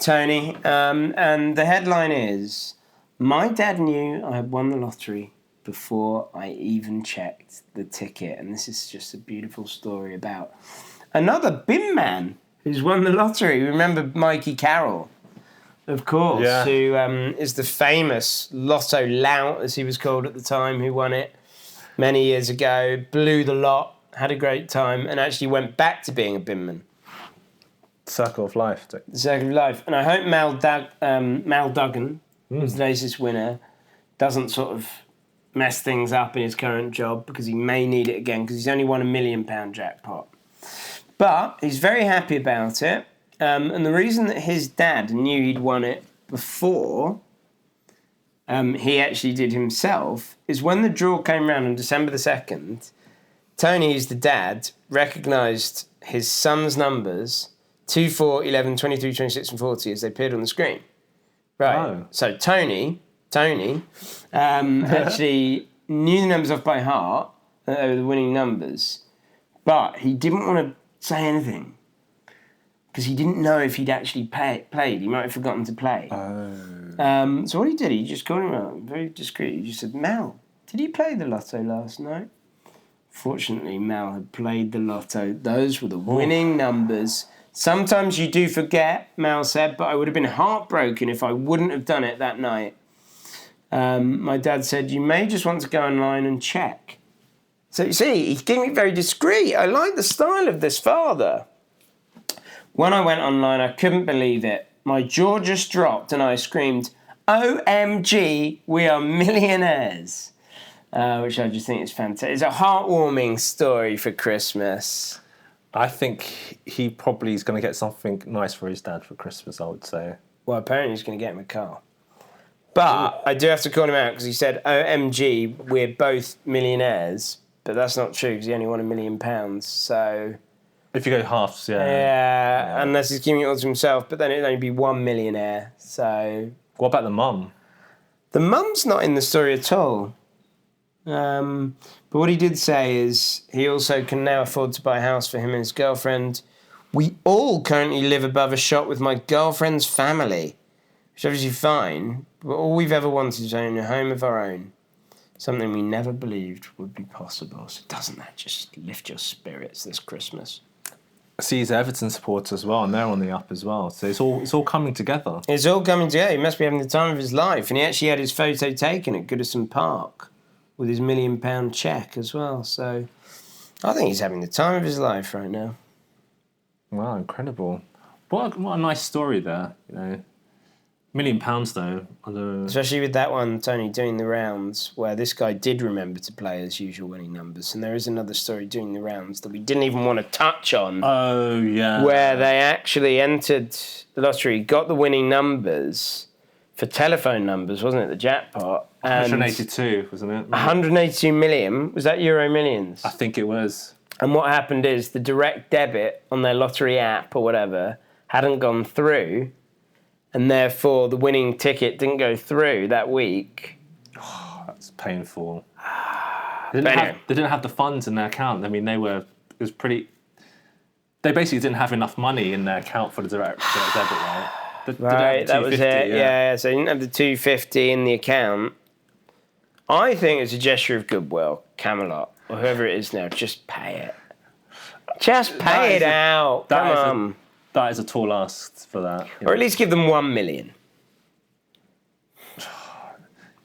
Tony. And the headline is, my dad knew I had won the lottery before I even checked the ticket. And this is just a beautiful story about another bin man who's won the lottery. Remember Mikey Carroll, of course, who is the famous lotto lout, as he was called at the time, who won it many years ago, blew the lot, had a great time, and actually went back to being a binman. Circle of life. The circle of life. And I hope Mal Duggan, who's the latest winner, doesn't sort of mess things up in his current job, because he may need it again, because he's only won £1 million jackpot. But he's very happy about it. And the reason that his dad knew he'd won it before he actually did himself is when the draw came round on December the 2nd, Tony, who's the dad, recognised his son's numbers 2, 4, 11, 23, 26 and 40 as they appeared on the screen. Right. Oh. So Tony actually knew the numbers off by heart, that they were the winning numbers, but he didn't want to say anything because he didn't know if he'd actually played. He might have forgotten to play. Oh. So what he did, he just called him out, very discreet. He just said, Mal, did you play the lotto last night? Fortunately, Mal had played the lotto. Those were the winning numbers. Sometimes you do forget, Mal said, but I would have been heartbroken if I wouldn't have done it that night. My dad said, you may just want to go online and check. So you see, he's getting very discreet. I like the style of this father. When I went online, I couldn't believe it. My jaw just dropped and I screamed, OMG, we are millionaires. Which I just think is fantastic. It's a heartwarming story for Christmas. I think he probably is going to get something nice for his dad for Christmas, I would say. Well, apparently he's going to get him a car. But I do have to call him out because he said, OMG, we're both millionaires. But that's not true because he only won £1 million. So... If you go halves, Yeah, unless he's keeping it all to himself. But then it'd only be one millionaire. So... What about the mum? The mum's not in the story at all. But what he did say is he also can now afford to buy a house for him and his girlfriend. We all currently live above a shop with my girlfriend's family, which is obviously fine, but all we've ever wanted is own a home of our own. Something we never believed would be possible. So doesn't that just lift your spirits this Christmas? See, he's an Everton supporter as well, and they're on the up as well. So it's all coming together. It's all coming together. He must be having the time of his life. And he actually had his photo taken at Goodison Park with his £1 million cheque as well. So I think he's having the time of his life right now. Wow, incredible. What a nice story there, you know. £1 million though. Especially with that one, Tony, doing the rounds, where this guy did remember to play his usual winning numbers. And there is another story doing the rounds that we didn't even want to touch on. Oh, yeah. Where they actually entered the lottery, got the winning numbers for telephone numbers, wasn't it? The jackpot. 182, wasn't it? 182 million. Was that Euro Millions? I think it was. And what happened is the direct debit on their lottery app or whatever hadn't gone through. And therefore, the winning ticket didn't go through that week. Oh, that's painful. They didn't have the funds in their account. I mean, it was pretty... They basically didn't have enough money in their account for the direct debit, right? Right, that was it. Yeah, so they didn't have the 250 in the account. I think it's a gesture of goodwill, Camelot, or whoever it is now, just pay it. Just pay it out. Come on. That is a tall ask for that. Or at least give them 1 million.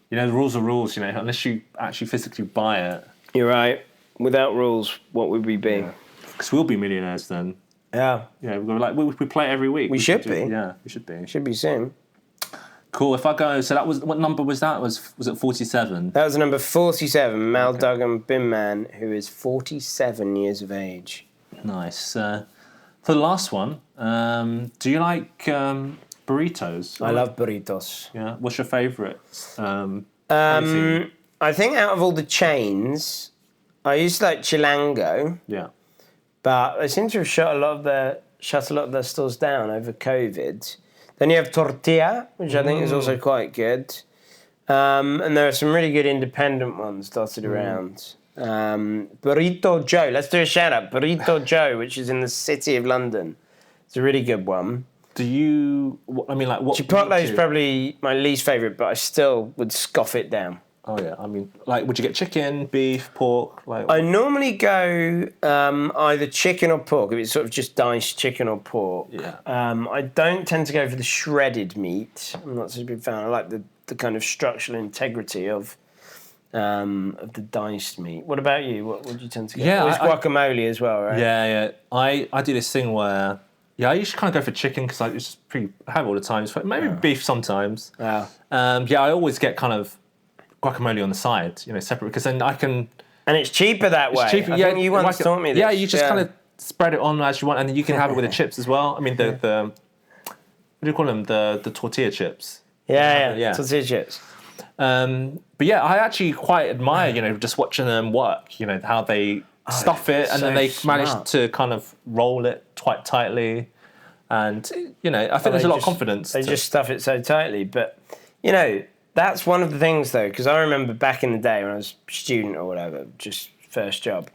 You know, the rules are rules, you know, unless you actually physically buy it. You're right. Without rules, what would we be? Because we'll be millionaires then. Yeah. Yeah, we play it every week. We should be. Yeah, we should be. Should be soon. Cool. If I go, so that was, what number was that? Was it 47? That was number 47, Mal Duggan Binman, who is 47 years of age. Nice. For the last one, do you like burritos? I love burritos. Yeah. What's your favourite? I think out of all the chains, I used to like Chilango. Yeah. But they seem to have shut a lot of their stores down over COVID. Then you have Tortilla, which I think is also quite good. And there are some really good independent ones dotted around. Burrito Joe, let's do a shout out. Burrito Joe, which is in the city of London. It's a really good one. Do you, I mean, like what? Chipotle is probably my least favourite, but I still would scoff it down. Oh yeah, I mean, like, would you get chicken, beef, pork? Like, I normally go either chicken or pork, if it's sort of just diced chicken or pork. Yeah. I don't tend to go for the shredded meat. I'm not such a big fan. I like the kind of structural integrity of the diced meat. What about you? What would you tend to go for? It's guacamole as well, right? Yeah. I do this thing where, I usually kind of go for chicken because I have it all the time. Maybe beef sometimes. Yeah. I always get kind of guacamole on the side, separate, because then I can... And it's cheaper that way. Cheaper, I think you once taught me this. Yeah, you just kind of spread it on as you want, and then you can have it with the chips as well. I mean, the what do you call them? The tortilla chips. Yeah. Tortilla chips. But yeah, I actually quite admire, just watching them work, how they stuff it, and then they manage to kind of roll it quite tightly. And, I think there's a lot of confidence. They just stuff it so tightly. But, that's one of the things, though, because I remember back in the day when I was a student or whatever, just first job,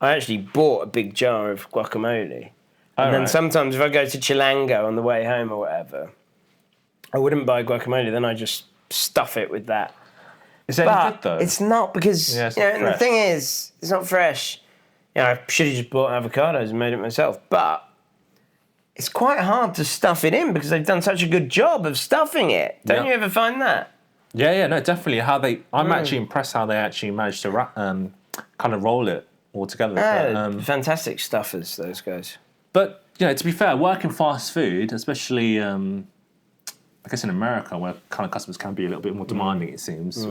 I actually bought a big jar of guacamole. And then sometimes if I go to Chilango on the way home or whatever, I wouldn't buy guacamole, then I just stuff it with that. Is that any good, though? It's not, because and the thing is, it's not fresh. I should have just bought avocados and made it myself. But it's quite hard to stuff it in because they've done such a good job of stuffing it. Don't you ever find that? Yeah, no, definitely. I'm actually impressed how they actually managed to kind of roll it all together. Fantastic stuffers, those guys. But, to be fair, working fast food, especially, I guess in America, where kind of customers can be a little bit more demanding, it seems,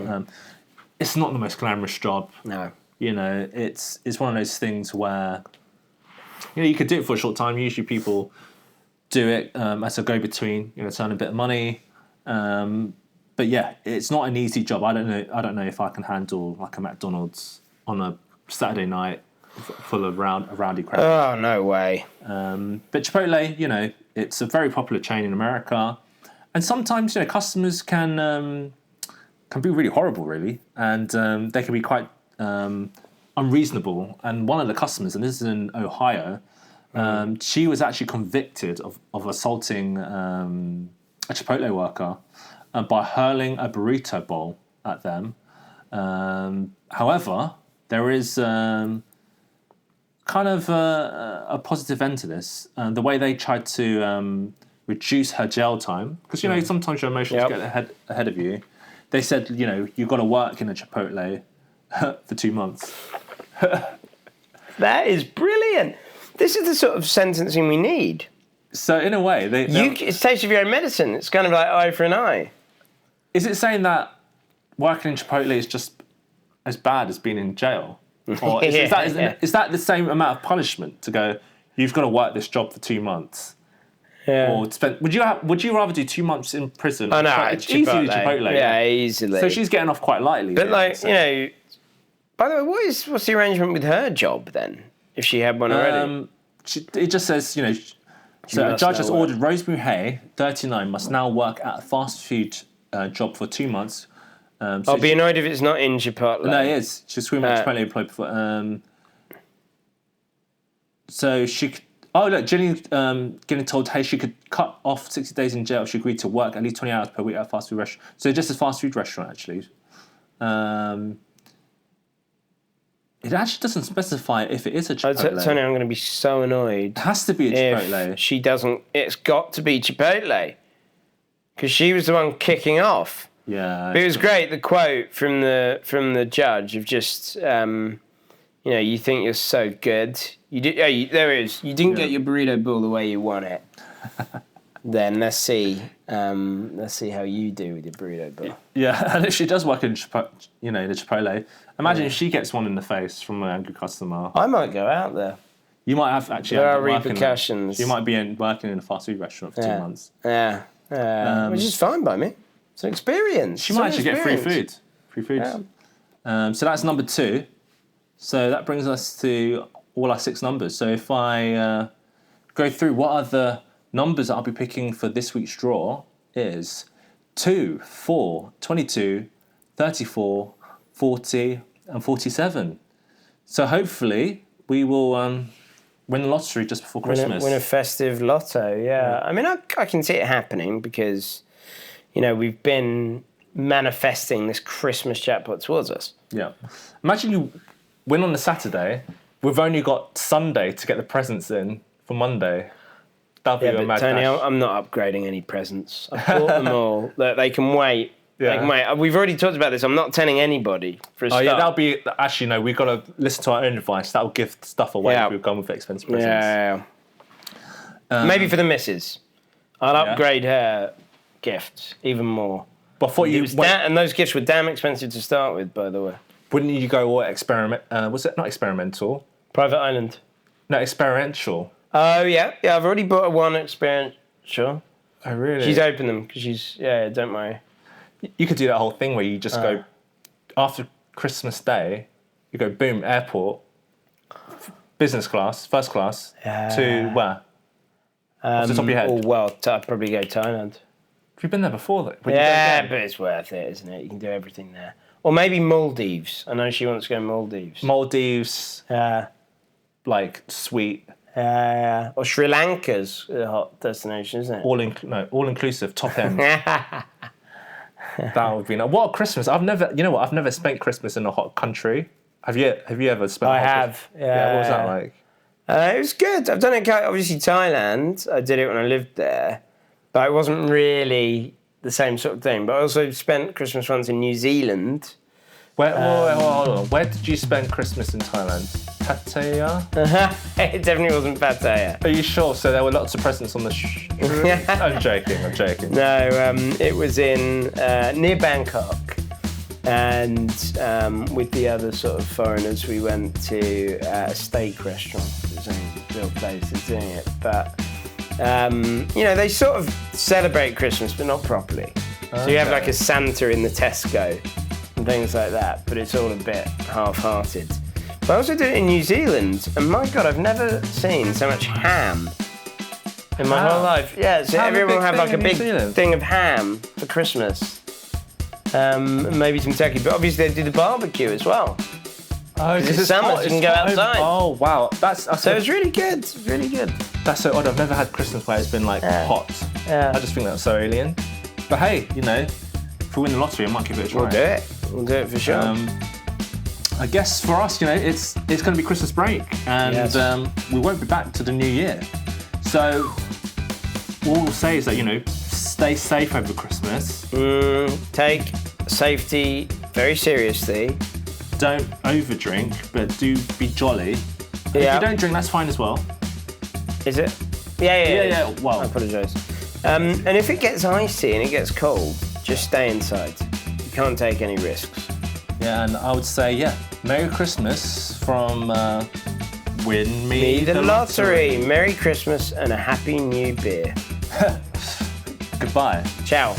it's not the most glamorous job. No. It's one of those things where you could do it for a short time. Usually people do it as a go-between, to earn a bit of money. But yeah, it's not an easy job. I don't know if I can handle like a McDonald's on a Saturday night full of rowdy crowd. Oh, no way. But Chipotle, it's a very popular chain in America, and sometimes customers can be really horrible, really, and they can be quite unreasonable. And one of the customers, and this is in Ohio, she was actually convicted of assaulting a Chipotle worker by hurling a burrito bowl at them. However, there is kind of a positive end to this. The way they tried to reduce her jail time, because sometimes your emotions get ahead of you. They said, you've got to work in a Chipotle for 2 months. That is brilliant. This is the sort of sentencing we need. So in a way, it's taste of your own medicine. It's kind of like eye for an eye. Is it saying that working in Chipotle is just as bad as being in jail? Or is that the same amount of punishment to go, you've got to work this job for 2 months? Yeah. Or would you rather do 2 months in prison? Oh, no, it's easily Chipotle. Yeah, easily. So she's getting off quite lightly. But by the way, what's the arrangement with her job then? If she had one already? It just says, so a judge has ordered Rosemary Hay, 39, must now work at a fast food job for 2 months. I'll be annoyed if it's not in Chipotle. No, it is. She's screaming at Chipotle employed before. So she could... Oh, look, Jenny getting told, hey, she could cut off 60 days in jail if she agreed to work at least 20 hours per week at a fast food restaurant. So just a fast food restaurant, actually. It actually doesn't specify if it is a Chipotle. Tony, I'm going to be so annoyed. It has to be a Chipotle. If she doesn't... It's got to be Chipotle. Because she was the one kicking off. Yeah. But it was great, the quote from the judge of just, you think you're so good. You did. There it is. You didn't get your burrito bowl the way you want it. Then let's see how you do with your burrito bowl. Yeah, and if she does work in the Chipotle, imagine if she gets one in the face from an angry customer. I might go out there. You might have actually. There are repercussions. You might be working in a fast food restaurant for 2 months. Yeah. Which is fine by me. It's an experience. She might actually get free food. Yeah. So that's number 2. So that brings us to all our 6 numbers. So if I go through what are the numbers that I'll be picking for this week's draw is 2, 4, 22, 34, 40 and 47. So hopefully we will win the lottery just before Christmas. Win a festive lotto, yeah. I mean, I can see it happening because... we've been manifesting this Christmas jackpot towards us. Yeah. Imagine you win on a Saturday. We've only got Sunday to get the presents in for Monday. That'll be a mad Tony, dash. I'm not upgrading any presents. I've bought them all. They can wait. Yeah. They can wait. We've already talked about this. I'm not telling anybody for a start. Yeah, that'll be... Actually, no, we've got to listen to our own advice. That'll give stuff away if we've gone with expensive presents. Yeah. Maybe for the missus. I'll upgrade her... gifts even more. But and those gifts were damn expensive to start with, by the way. Wouldn't you go all experiment? Was it not experimental? Private Island. No, experiential. Oh yeah. I've already bought one experiential. Oh really? She's opened them because don't worry. You could do that whole thing where you just go after Christmas Day. You go boom, airport, business class, first class to where? Off the top of your head. Oh well, I'd probably go Thailand. Have you been there before, though? But it's worth it, isn't it? You can do everything there. Or maybe Maldives. I know she wants to go Maldives. Maldives. Like, sweet. Or Sri Lanka's a hot destination, isn't it? All-inclusive, top end. That would be nice. What a Christmas. I've never spent Christmas in a hot country. Have you ever spent I have. Yeah, what was that like? It was good. I've done it, obviously, Thailand. I did it when I lived there. But it wasn't really the same sort of thing. But I also spent Christmas once in New Zealand. Hold on. Where did you spend Christmas in Thailand? Pattaya? It definitely wasn't Pattaya. Are you sure? So there were lots of presents on the... I'm joking. No, it was in near Bangkok. And with the other sort of foreigners, we went to a steak restaurant. It was real places doing it. But, they sort of celebrate Christmas, but not properly. So you have like a Santa in the Tesco and things like that, but it's all a bit half-hearted. But I also do it in New Zealand, and my God, I've never seen so much ham in my whole life. Yeah, so everyone will have like a big thing of ham for Christmas. Maybe some turkey, but obviously they do the barbecue as well. Oh, because it's summer, so you can go outside. Oh, wow. So it's really good. It's really good. That's so odd. I've never had Christmas where it's been like hot. Yeah. I just think that's so alien. But hey, if we win the lottery, I might give it a try. We'll do it. We'll do it for sure. I guess for us, it's going to be Christmas break, and we won't be back to the new year. So all we'll say is that stay safe over Christmas. Take safety very seriously. Don't overdrink, but do be jolly. If you don't drink, that's fine as well. Is it? Yeah. Well, I apologise. And if it gets icy and it gets cold, just stay inside. You can't take any risks. Yeah, and I would say, Merry Christmas from Win Me the Lottery. Merry Christmas and a happy new beer. Goodbye. Ciao.